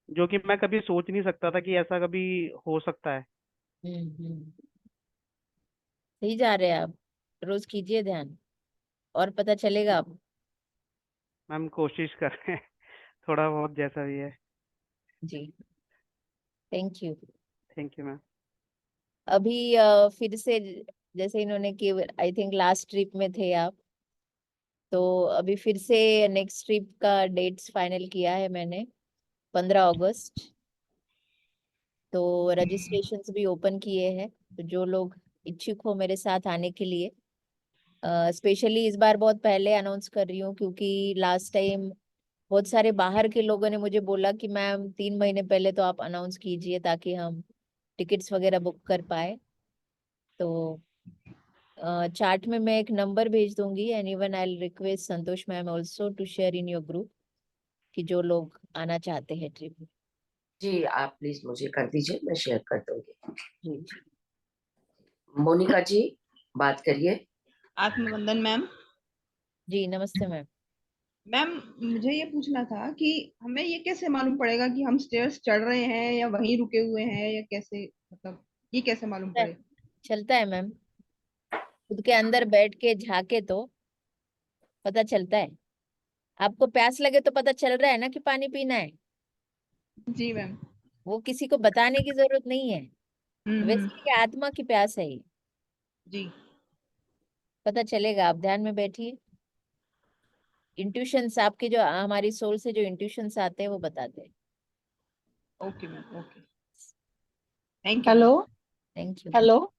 जो कि मैं कभी सोच नहीं सकता था कि ऐसा कभी हो सकता है। हम्म, सही जा रहे हैं आप, रोज कीजिए ध्यान और पता चलेगा आप। मैम कोशिश कर रहे हैं थोड़ा बहुत जैसा भी है। जी, thank you. Thank you ma'am. अभी फिर से जैसे इन्होंने कि आई थिंक लास्ट ट्रिप में थे आप, तो अभी फिर से नेक्स्ट ट्रिप का डेट्स फाइनल किया है मैंने, 15 अगस्त। तो रजिस्ट्रेशंस भी ओपन किए हैं, तो जो लोग इच्छुक हो मेरे साथ आने के लिए, स्पेशली इस बार बहुत पहले अनाउंस कर रही हूँ क्योंकि लास्ट टाइम बहुत सारे बाहर के लोगों ने मुझे बोला कि मैम 3 महीने पहले तो आप अनाउंस कीजिए ताकि हम टिकट्स वगैरह बुक कर पाए। तो चार्ट में मैं एक नंबर भेज दूंगी and even I request Santosh ma'am also to share in your group कि जो लोग आना चाहते हैं ट्रिप में। जी आप प्लीज मुझे कर दीजिए, मैं शेयर कर दूंगी। जी जी मोनिका जी बात करिए। आत्मवंदन मैम। जी नमस्ते मैम। मैम मुझे ये पूछना था कि हमें ये कैसे मालूम पड़ेगा कि हम स्टेयर्स चढ़ रहे हैं या वहीं रुके हुए हैं, या कैसे, मतलब ये कैसे मालूम पड़े? चलता है मैम, खुद के अंदर बैठ के झाके तो पता चलता है। आपको प्यास लगे तो पता चल रहा है ना कि पानी पीना है, जी मैम। वो किसी को बताने की जरूरत नहीं है। हम्म। वैसे ये आत्मा की प्यास है, ये जी। पता चलेगा। आप ध्यान में बैठिए, इंट्यूशंस आपके जो हमारी सोल से जो इंट्यूशंस आते हैं वो बताते हैं। Okay ma'am, okay. Thank you hello ma'am. Thank you. Hello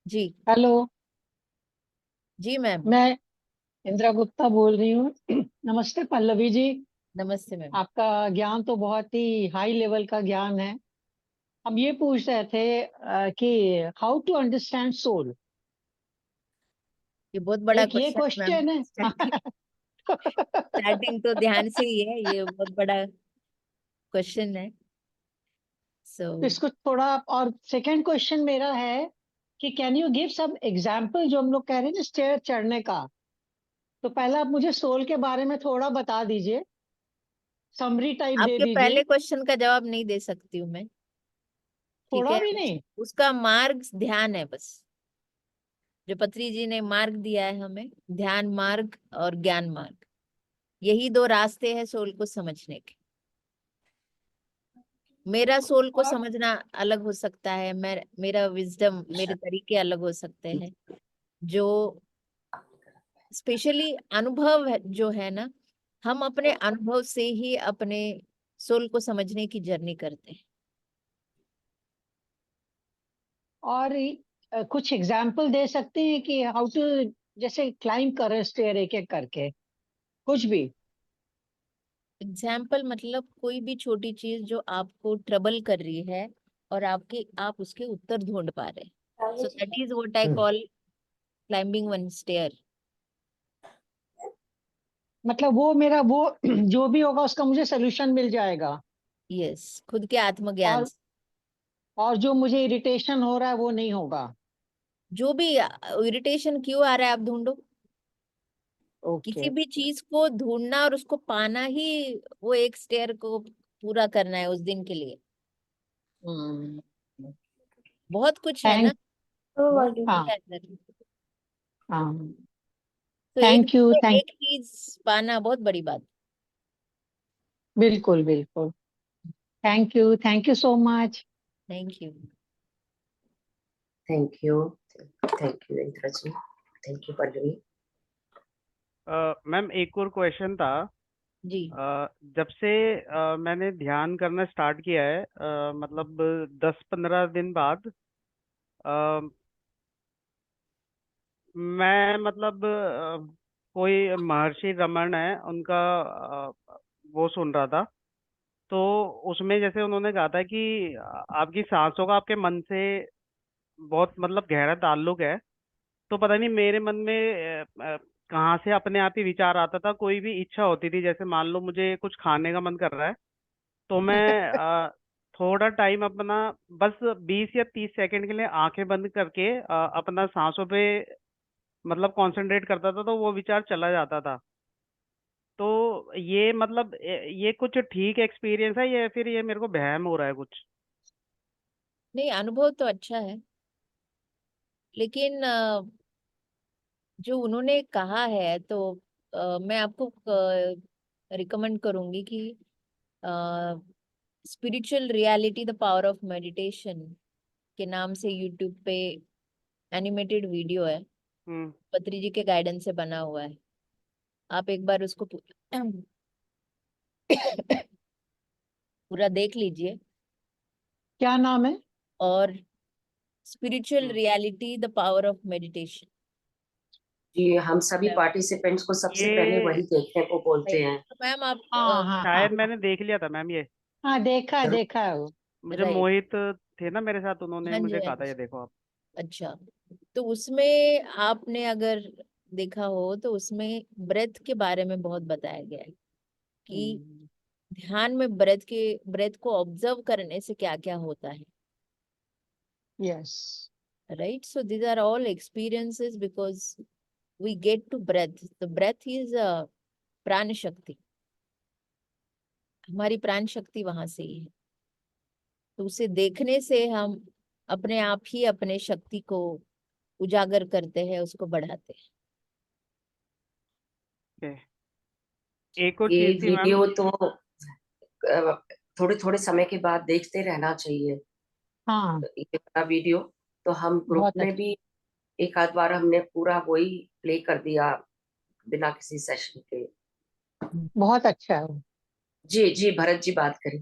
ji hello. Ji ma'am. मैं इंदिरा गुप्ता बोल रही हूँ। नमस्ते पल्लवी जी। नमस्ते मैम। आपका ज्ञान तो बहुत ही हाई लेवल का ज्ञान है। हम ये पूछ रहे थे कि हाउ टू अंडरस्टैंड सोल। ये बहुत बड़ा एक ये क्वेश्चन है मैम। क्वेश्चन है। स्टार्टिंग तो ध्यान से ही है, ये बहुत बड़ा क्वेश्चन है। सो इसको थोड़ा और सेकंड क्वेश्चन मेरा है कि can you give some example, जो हम लोग कह रहे हैं ना स्टेयर चढ़ने का। तो पहले आप मुझे सोल के बारे में थोड़ा बता दीजिए, समरी टाइप दे आपके पहले दीजिए। क्वेश्चन का जवाब नहीं दे सकती हूँ मैं, ठीक थोड़ा है। भी नहीं? उसका मार्ग ध्यान है बस, जो पत्री जी ने मार्ग दिया है हमें, ध्यान मार्ग और ज्ञान मार्ग, यही दो रास्ते हैं सोल को समझने के। मेरा सोल को और समझना अलग हो सकता है, मेरा विजडम, मेरे तरीके अलग हो सकते हैं। जो स्पेशली अनुभव है, जो है ना, हम अपने अनुभव से ही अपने सोल को समझने की जर्नी करते हैं। और कुछ एग्जाम्पल दे सकते हैं कि हाउ टू, जैसे क्लाइंब करें स्टेयर एक एक करके, कुछ भी। एग्जाम्पल मतलब कोई भी छोटी चीज जो आपको ट्रबल कर रही है और आप उसके उत्तर ढूंढ पा रहे हैं, so that is what I call climbing one stair. मतलब वो मेरा वो जो भी होगा उसका मुझे सोल्यूशन मिल जाएगा। यस, खुद के आत्मज्ञान और से। जो मुझे इरिटेशन हो रहा है वो नहीं होगा। जो भी इरिटेशन क्यों आ रहा है आप ढूंढो। ओके। किसी भी चीज को ढूंढना और उसको पाना ही वो एक स्टेयर को पूरा करना है उस दिन के लिए। बहुत कुछ है ना, थैंक बहुत कुछ हाँ है अंदर। हाँ। तो एक थैंक यू, थैंक। एक चीज पाना बहुत बड़ी बात। बिल्कुल बिल्कुल। Thank you so much. Thank you. Thank you. Thank you Indira ji. Thank you Pallavi. Ma'am एक और क्वेश्चन था। जी जब से मैंने ध्यान करना स्टार्ट किया है, मतलब 10-15 दिन बाद, अ, मैं मतलब कोई महर्षि रमन है उनका, वो सुन रहा था। तो उसमें जैसे उन्होंने कहा था कि आपकी सांसों का आपके मन से बहुत मतलब गहरा ताल्लुक है। तो पता नहीं मेरे मन में कहाँ से अपने आप ही विचार आता था, कोई भी इच्छा होती थी, जैसे मान लो मुझे कुछ खाने का मन कर रहा है, तो मैं थोड़ा टाइम अपना, बस 20 या 30 सेकंड के लिए आंखें बंद करके अपना सांसों पे मतलब कंसंट्रेट करता था, तो वो विचार चला जाता था। तो ये मतलब ये कुछ ठीक एक्सपीरियंस है या फिर ये मेरे को वहम हो रहा है कुछ? नहीं, अनुभव तो अच्छा है, लेकिन जो उन्होंने कहा है तो मैं आपको रिकमेंड करूंगी कि spiritual reality the power of meditation के नाम से यूट्यूब पे एनिमेटेड वीडियो है, हम्म। पत्री जी के गाइडेंस से बना हुआ है। आप एक बार उसको पूरा देख लीजिए। क्या नाम है? और spiritual hmm. Reality the power of meditation, जी, हम सभी पार्टिसिपेंट्स को सबसे पहले वही ये देखने को बोलते हैं। तो मैम आप हाँ हाँ शायद हाँ मैंने देख लिया था मैम ये। हाँ, देखा जरूर। देखा है वो। मुझे राइट, मोहित थे ना मेरे साथ, उन्होंने हाँ जी मुझे हाँ कहा था जी, ये देखो आप। अच्छा। तो उसमें आपने अगर देखा हो तो उसमें ब्रेथ के बारे में बहुत बताया गया है कि ध्यान में ब्रेथ को ऑब्जर्व करने से क्या क्या होता है, yes right? So these are all experiences because we get to breath. The breath is prana shakti, हमारी प्राण शक्ति वहां से ही है। तो उसे देखने से हम अपने आप ही अपने शक्ति को उजागर करते हैं, उसको बढ़ाते हैं। ओके। एक और ये चीज थी मैम। वीडियो तो थोड़े थोड़े समय के बाद देखते रहना चाहिए, हाँ, ये वाला वीडियो। तो हम ग्रुप बहुत में अच्छा, भी एक आध बार हमने पूरा वही प्ले कर दिया बिना किसी सेशन के। बहुत अच्छा है वो। जी जी, भरत जी बात करें।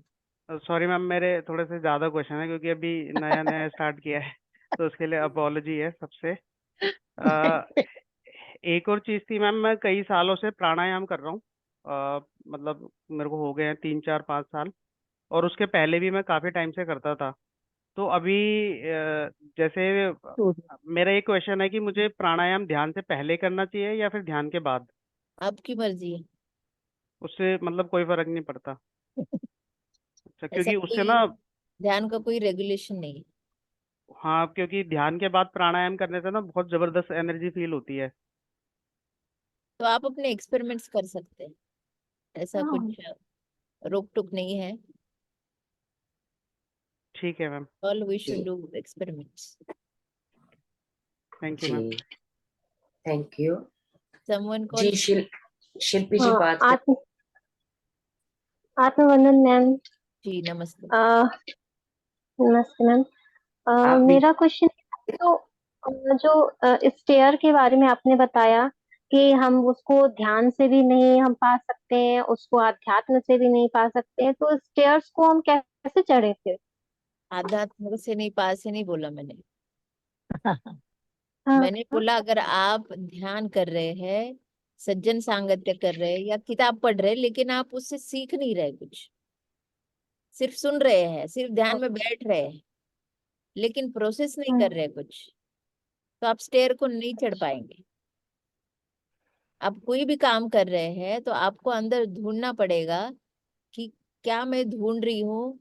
सॉरी मैम, मेरे थोड़े से ज्यादा क्वेश्चन है क्योंकि अभी नया नया स्टार्ट किया है, तो उसके लिए अपॉलोजी है सबसे। अ, एक और चीज थी मैम, मैं कई सालों से प्राणायाम कर रहा हूँ। मतलब मेरे को हो गए हैं 3 4 5 साल, और उसके पहले भी मैं काफी टाइम से करता था। तो अभी जैसे मेरा एक क्वेश्चन है कि मुझे प्राणायाम ध्यान से पहले करना चाहिए या फिर ध्यान के बाद? आपकी मर्जी है, उससे मतलब कोई फर्क नहीं पड़ता? अच्छा, ऐसा क्योंकि उससे कोई ना, ध्यान का कोई रेगुलेशन नहीं है। हाँ, क्योंकि ध्यान के बाद प्राणायाम करने से ना बहुत जबरदस्त एनर्जी फील होती है। तो आप अपने एक्सपेरिमेंट्स कर सकते हैं, ऐसा हाँ, कुछ रोक टोक नहीं है। ठीक है मैम। ऑल वी शुड जी डू एक्सपेरिमेंट्स। थैंक यू जी, मैम। Thank you. समवन जी, कॉल। शिल्पी जी हाँ, बात करें। आत्मवंदन मैम। जी नमस्ते। नमस्ते मैम। आप भी। मेरा क्वेश्चन तो जो स्टेयर के बारे में आपने बताया कि हम उसको ध्यान से भी नहीं हम पा सकते हैं, उसको आध्यात्म से भी नहीं पा सकते हैं, तो स्टेयर्स को हम कैसे चढ़े फिर? आध्यात्म से नहीं, पास से नहीं बोला मैंने। हाँ मैंने हाँ बोला अगर आप ध्यान कर रहे हैं, सज्जन सांगत्य कर रहे हैं या किताब पढ़ रहे हैं, लेकिन आप उससे सीख नहीं रहे कुछ, सिर्फ सुन रहे हैं, सिर्फ ध्यान में बैठ रहे हैं, लेकिन प्रोसेस नहीं कर रहे कुछ, तो आप स्टेयर को नहीं चढ़ पाएंगे। आप कोई भी काम कर रहे हैं तो आपको अंदर ढूंढना पड़ेगा कि क्या मैं ढूंढ रही हूँ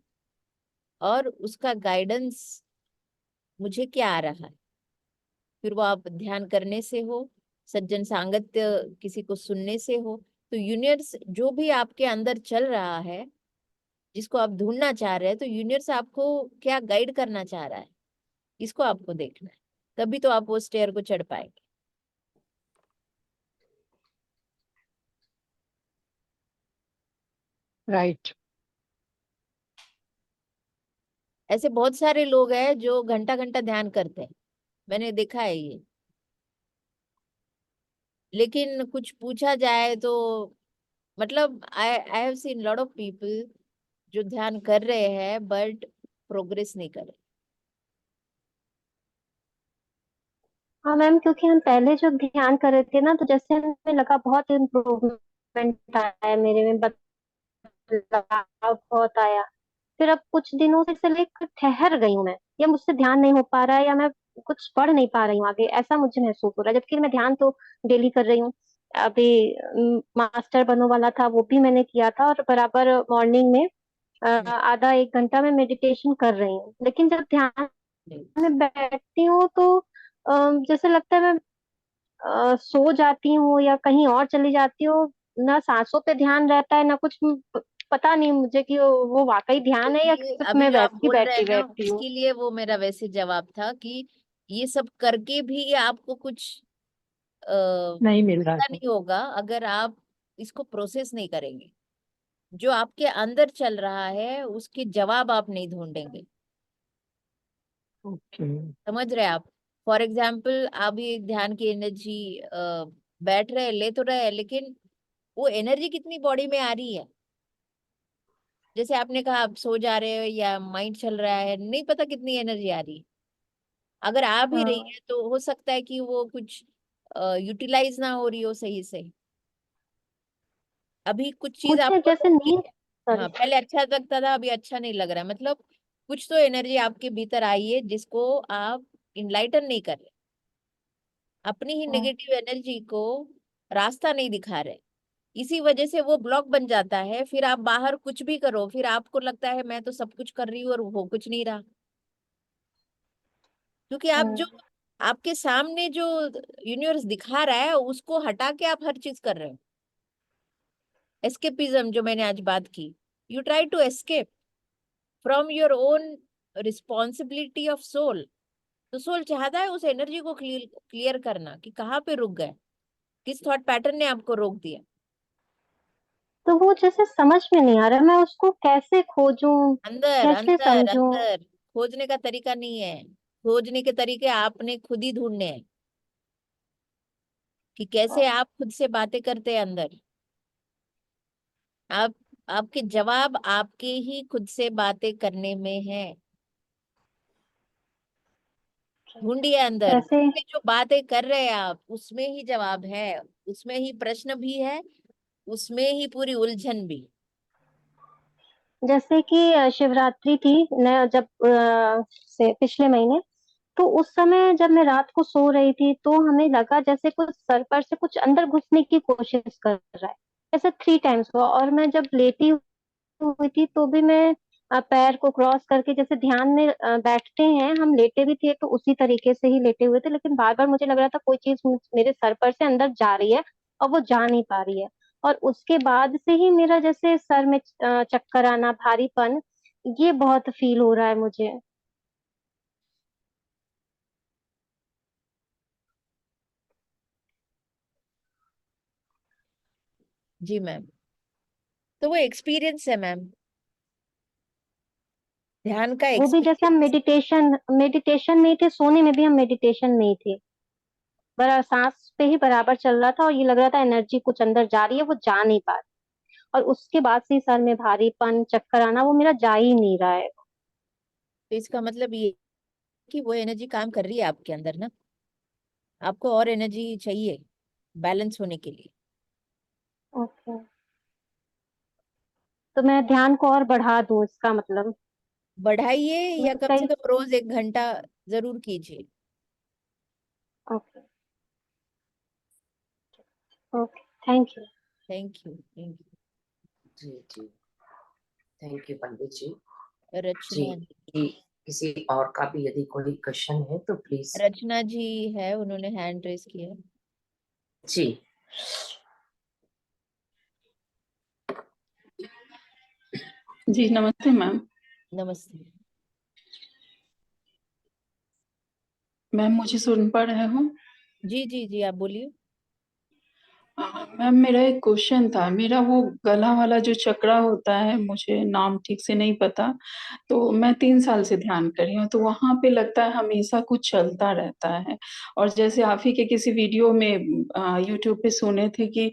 और उसका गाइडेंस मुझे क्या आ रहा है। फिर वो आप ध्यान करने से हो, सज्जन सांगत्य किसी को सुनने से हो, तो यूनिवर्स जो भी आपके अंदर चल रहा है, जिसको आप ढूंढना चाह रहे हैं, तो यूनिवर्स आपको क्या गाइड करना चाह रहा है, इसको आपको देखना है, तभी तो आप वो स्टेयर को चढ़ पाएंगे। राइट। ऐसे बहुत सारे लोग हैं जो घंटा घंटा ध्यान करते हैं, मैंने देखा है ये, लेकिन कुछ पूछा जाए तो मतलब I have seen lot of people जो ध्यान कर रहे हैं बट प्रोग्रेस नहीं कर रहे। हाँ मैम, क्योंकि हम पहले जो ध्यान कर रहे थे ना, तो जैसे हमें लगा बहुत इम्प्रूवमेंट आया, मेरे में बदलाव बहुत आया। फिर अब कुछ दिनों से ऐसे लेकर ठहर गई हूँ मैं, या मुझसे ध्यान नहीं हो पा रहा है, या मैं कुछ पढ़ नहीं पा रही हूँ आगे, ऐसा मुझे महसूस हो रहा है, जबकि मैं ध्यान तो डेली कर रही हूँ। अभी मास्टर बनो वाला था, वो भी मैंने किया था, और बराबर मॉर्निंग में आधा एक घंटा मैं मेडिटेशन कर रही हूँ, लेकिन जब ध्यान में बैठती हूँ तो जैसे लगता है मैं सो जाती हूँ या कहीं और चली जाती हूँ। ना सांसों पे ध्यान रहता है, ना कुछ पता नहीं मुझे कि वो वाकई तो ध्यान है या ये सिर्फ अभी मैं जो आप वैसी बोल रहे हैं बैठी ना, बैठी हूँ। उसके लिए वो मेरा वैसे जवाब था कि ये सब करके भी आपको कुछ नहीं मिल रहा पता था। नहीं होगा अगर आप इसको प्रोसेस नहीं करेंगे। जो आपके अंदर चल रहा है उसके जवाब आप नहीं ढूंढेंगे। ओके। समझ रहे हैं आप? फॉर एग्जाम्पल आप ये ध्यान की एनर्जी बैठ रहे ले तो रहे, लेकिन वो एनर्जी कितनी बॉडी में आ रही है, जैसे आपने कहा आप सो जा रहे हो या माइंड चल रहा है, नहीं पता कितनी एनर्जी आ रही है। अगर आ भी रही हाँ है तो हो सकता है कि वो कुछ यूटिलाइज ना हो रही हो सही से। अभी कुछ चीज मुझे आपको जैसे नींद, हाँ सॉरी, पहले अच्छा लगता था, अभी अच्छा नहीं लग रहा, मतलब कुछ तो एनर्जी आपके भीतर आई है जिसको आप इनलाइटन नहीं कर रहे, अपनी ही नेगेटिव एनर्जी को रास्ता नहीं दिखा रहे, इसी वजह से वो ब्लॉक बन जाता है। फिर आप बाहर कुछ भी करो, फिर आपको लगता है मैं तो सब कुछ कर रही हूँ और वो कुछ नहीं रहा, क्योंकि आप जो आपके सामने जो यूनिवर्स दिखा रहा है उसको हटा के आप हर चीज कर रहे हो। एस्केपिज्म जो मैंने आज बात की, you try to escape from your own responsibility of soul. तो सोल चाहता है उस एनर्जी को क्लियर करना कि कहाँ पे रुक गए, किस थॉट पैटर्न ने आपको रोक दिया। तो वो जैसे समझ में नहीं आ रहा, मैं उसको कैसे खोजूं, अंदर कैसे अंदर समझूं। अंदर खोजने का तरीका नहीं है, खोजने के तरीके आपने खुद ही ढूंढने हैं कि कैसे आप खुद से बातें करते हैं अंदर। आप आपके जवाब आपके ही खुद से बातें करने में है। ढूंढिए अंदर जैसे में जो बातें कर रहे हैं आप, उसमें ही जवाब है, उसमें ही प्रश्न भी है, उसमें ही पूरी उलझन भी। जैसे कि शिवरात्रि थी न, जब से पिछले महीने, तो उस समय जब मैं रात को सो रही थी तो हमें लगा जैसे कुछ सर पर से कुछ अंदर घुसने की कोशिश कर रहा है। ऐसे 3 टाइम्स हुआ, और मैं जब लेटी हुई थी तो भी मैं पैर को क्रॉस करके, जैसे ध्यान में बैठते हैं हम, लेटे भी थे तो उसी तरीके से ही लेटे हुए थे, लेकिन बार बार मुझे लग रहा था कोई चीज मेरे सर पर से अंदर जा रही है और वो जा नहीं पा रही है। और उसके बाद से ही मेरा जैसे सर में चक्कर आना, भारीपन, ये बहुत फील हो रहा है मुझे। जी मैम, तो वो एक्सपीरियंस है मैम, ध्यान का वो भी जैसे हम एक्सपीरियंस। मेडिटेशन मेडिटेशन में ही थे, सोने में भी हम मेडिटेशन में ही थे, बड़ा सांस पे ही बराबर चल रहा था और ये लग रहा था एनर्जी कुछ अंदर जा रही है, वो जा नहीं पा रही। और उसके बाद से ही सर में भारीपन, चक्कर आना, वो मेरा जा ही नहीं रहा है। तो इसका मतलब ये कि वो एनर्जी काम कर रही है आपके अंदर ना, आपको और एनर्जी चाहिए बैलेंस होने के लिए। ओके, तो मैं ध्यान को और बढ़ा दूं इसका मतलब? बढ़ाइए या मैं कम से कई कम रोज 1 घंटा जरूर कीजिए। Okay, okay, thank you. Thank you, thank जी जी, thank you Pandit ji. You. जी रचना जी, किसी और का भी यदि कोई क्वेश्चन है तो प्लीज। रचना जी है, उन्होंने हैंड रेस किया है। जी जी नमस्ते मैम। नमस्ते। मैम मुझे सुन पा रहे हो? जी जी जी, आप बोलिए। मैम मेरा एक क्वेश्चन था। मेरा वो गला वाला जो चक्रा होता है, मुझे नाम ठीक से नहीं पता, तो मैं 3 साल से ध्यान कर रही हूँ, तो वहां पे लगता है हमेशा कुछ चलता रहता है। और जैसे आप ही के किसी वीडियो में यूट्यूब पे सुने थे कि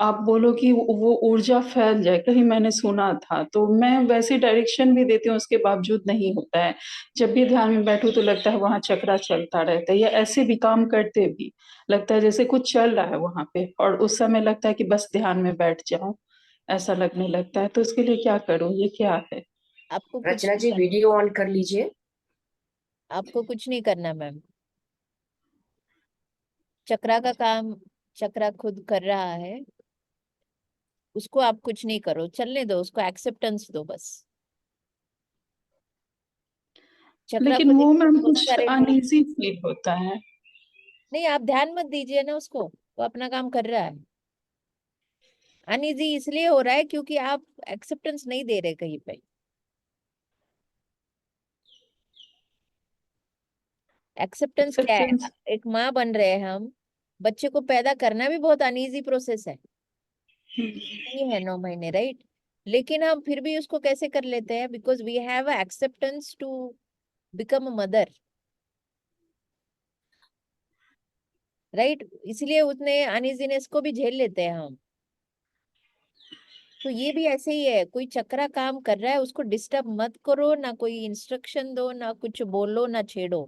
आप बोलो कि वो ऊर्जा फैल जाए, कहीं मैंने सुना था, तो मैं वैसे डायरेक्शन भी देती हूँ, उसके बावजूद नहीं होता है। जब भी ध्यान में बैठूं तो लगता है वहां चक्रा चलता रहता है, या ऐसे भी काम करते भी लगता है जैसे कुछ चल रहा है वहां पे, और उस समय लगता है कि बस ध्यान में बैठ जाऊं, ऐसा लगने लगता है। तो इसके लिए क्या करूं, ये क्या है? आपको कुछ रचना नहीं जी, करना, वीडियो ऑन कर लीजिए। आपको कुछ नहीं करना मैम। चक्रा का काम चक्रा खुद कर रहा है, उसको आप कुछ नहीं करो, चलने दो, उसको एक्सेप्टेंस दो बस। चक्रा लेकिन खुद वो मैम बहुत कुछ सारे लोग, अनईजी फील होता है। नहीं आप ध्यान मत दीजिए ना उसको, वो अपना काम कर रहा है। अनइजी इसलिए हो रहा है क्योंकि आप एक्सेप्टेंस नहीं दे रहे कहीं पे। एक्सेप्टेंस क्या है? एक्सेप्टेंस। एक माँ बन रहे हैं हम, बच्चे को पैदा करना भी बहुत अनइजी प्रोसेस है, नहीं है 9 महीने, राइट? लेकिन हम फिर भी उसको कैसे कर लेते हैं, because we have acceptance to become a mother, right? इसलिए उतने अनइजीनेस को भी झेल लेते हैं हम। तो ये भी ऐसे ही है, कोई चक्रा काम कर रहा है उसको डिस्टर्ब मत करो, ना कोई इंस्ट्रक्शन दो, ना कुछ बोलो, ना छेड़ो,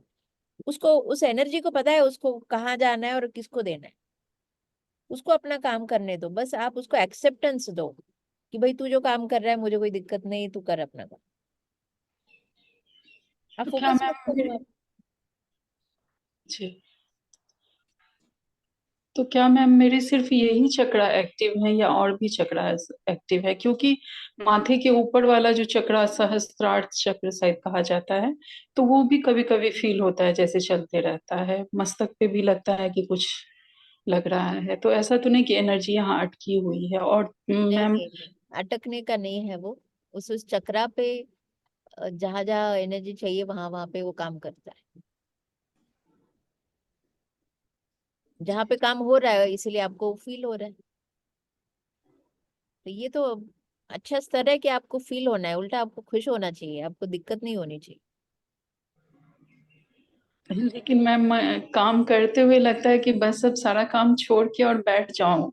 उसको उस एनर्जी को पता है उसको कहाँ जाना है और किसको देना है। उसको अपना काम करने दो, बस आप उसको एक्सेप्टेंस दो कि भाई तू जो काम कर रहा है मुझे कोई दिक्कत नहीं, तू कर अपना काम। आप तो क्या फोकस मत मैम करो आप। जी, तो क्या मैम मेरे सिर्फ यही चक्रा एक्टिव है या और भी चक्रा एक्टिव है? क्योंकि माथे के ऊपर वाला जो चक्रा सहस्त्रार्थ चक्र शायद कहा जाता है, तो वो भी कभी कभी फील होता है जैसे चलते रहता है। मस्तक पे भी लगता है कि कुछ लग रहा है। तो ऐसा तो नहीं कि एनर्जी यहाँ अटकी हुई है? और नहीं मैम नहीं नहीं, अटकने का नहीं है वो। उस चक्रा पे जहां जहां एनर्जी चाहिए वहां वहां पे वो काम करता है। जहाँ पे काम हो रहा है इसीलिए आपको फील हो रहा है। तो ये तो अच्छा स्तर है कि आपको फील होना है, उल्टा आपको खुश होना चाहिए, आपको दिक्कत नहीं होनी चाहिए। लेकिन मैम काम करते हुए लगता है कि बस अब सारा काम छोड़ के और बैठ जाऊं।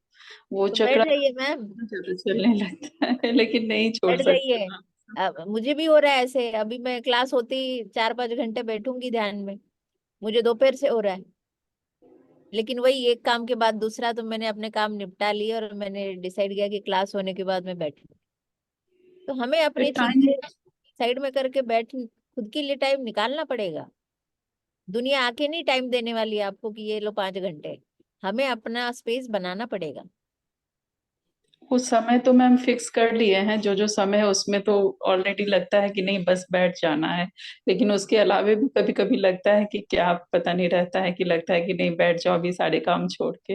वो तो बैठ चक्रा जाइए मैम, ज्यादा चलने लगता है, लेकिन नहीं छोड़ बैठ सकते जाइए। मैम। अब मुझे भी हो रहा है ऐसे, अभी मैं क्लास होती 4-5 घंटे बैठूंगी ध्यान में, मुझे दोपहर से हो रहा है। लेकिन वही एक काम के बाद दूसरा, तो मैंने अपने काम निपटा लिए और मैंने डिसाइड किया कि क्लास होने के बाद मैं बैठूं। तो हमें अपनी टाइम चीजें साइड में करके बैठ, खुद के लिए टाइम निकालना पड़ेगा। दुनिया आके नहीं टाइम देने वाली है आपको कि ये लो 5 घंटे। हमें अपना स्पेस बनाना पड़ेगा। वो समय तो मैम फिक्स कर लिए हैं, जो जो समय है उसमें तो ऑलरेडी लगता है कि नहीं बस बैठ जाना है। लेकिन उसके अलावे भी कभी कभी लगता है कि क्या पता नहीं रहता है कि लगता है कि नहीं बैठ जाओ अभी सारे काम छोड़ के।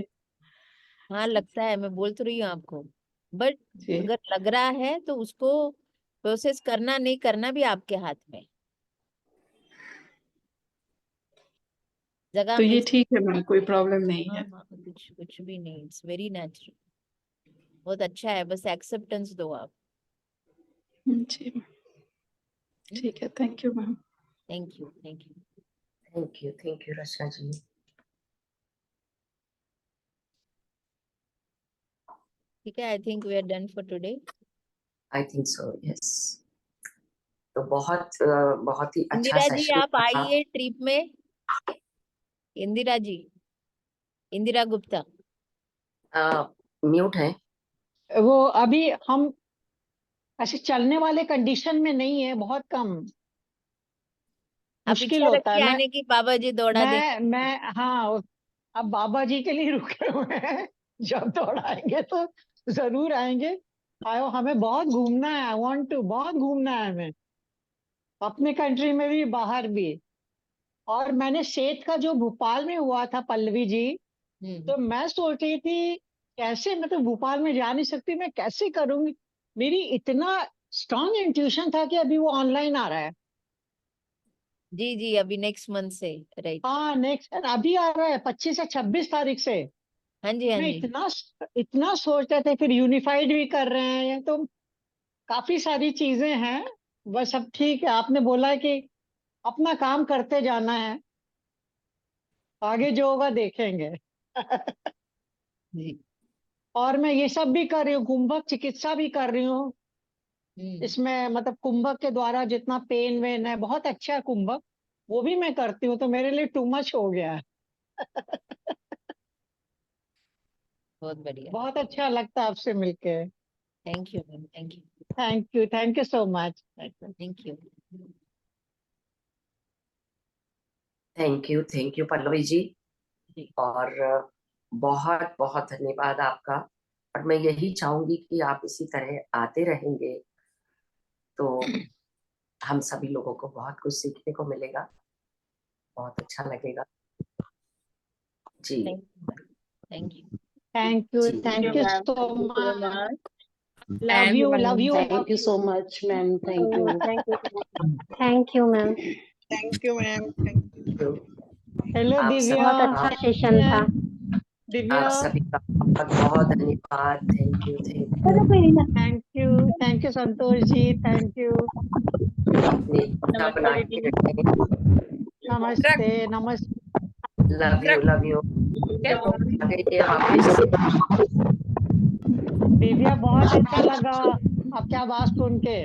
हाँ लगता है, मैं बोल तो रही हूँ आपको। बट जी, अगर लग रहा है तो उसको प्रोसेस करना नहीं करना भी आपके हाथ में है। जगह तो ये मिल। ठीक है मैम, कोई प्रॉब्लम नहीं हाँ है। हाँ, कुछ कुछ भी नहीं, इट्स वेरी नेचुरल। बहुत अच्छा है, बस एक्सेप्टेंस दो आप। जी, ठीक है, thank you ma'am. Thank you, thank you. Thank you Rachna ji. ठीक है, I think we are done for today. I think so, yes. तो बहुत ही अच्छा इंदिरा जी सेशन आप था। आइए ट्रिप में। इंदिरा जी, इंदिरा गुप्ता। म्यूट है। वो अभी हम ऐसे चलने वाले कंडीशन में नहीं है, बहुत कम आप मुश्किल इच्छा होता है। रखिए आने की, बाबा जी दौड़ा देंगे। मैं हाँ, अब बाबा जी के लिए रुके हुए हैं। जब दौड़ाएंगे तो जरूर आएंगे। आयो, हमें बहुत घूमना है, आई वांट टू, बहुत घूमना है हमें, अपने कंट्री में भी बाहर भी। और मैंने सेठ का जो भोपाल में हुआ था पल्लवी जी, हम्म। तो मैं सोच रही थी कैसे, मतलब भोपाल में जा नहीं सकती, मैं कैसे करूंगी। मेरी इतना स्ट्रांग इंट्यूशन था कि अभी वो ऑनलाइन आ रहा है। जी जी, अभी नेक्स्ट मंथ से। राइट। हाँ नेक्स्ट अभी आ रहा है 25 से 26 तारीख से। हाँ जी, हाँ मैं जी। इतना इतना सोच रहे थे, फिर यूनिफाइड भी कर रहे हैं, तो काफी सारी चीजें हैं। बस अब ठीक है, आपने बोला है कि अपना काम करते जाना है, आगे जो होगा देखेंगे। जी। और मैं ये सब भी कर रही हूँ, कुंभक चिकित्सा भी कर रही हूँ। हम्म। इसमें मतलब कुंभक के द्वारा जितना पेन वेन है, बहुत अच्छा है कुंभक, वो भी मैं करती हूँ। तो मेरे लिए टू मच हो गया है। बहुत बढ़िया। बहुत अच्छा लगता है आपसे मिलके। Thank you ma'am, thank you. Thank you so much. Thank you. Thank you Pallavi ji. जी। और बहुत बहुत धन्यवाद आपका। और मैं यही चाहूंगी कि आप इसी तरह आते रहेंगे तो हम सभी लोगों को बहुत कुछ सीखने को मिलेगा, बहुत अच्छा लगेगा। जी thank you ma'am, thank you. जी। Thank you ma'am. So Thank you so much. much. Love you, love ma'am. You, Thank you so much, ma'am. Thank you. Thank you ma'am. Thank you ma'am, thank you. तो hello आप दिव्या। बहुत अच्छा session था। दिव्या, सभी का बहुत बहुत धन्यवाद। Thank you thank you Santosh ji, thank you. अपनी अपना Namaste, बना didi. के रखें। नमस्ते, नमस्ते। Love you. आ गई है वापिस। दिव्या, बहुत अच्छा लगा आपकी आवाज सुन के।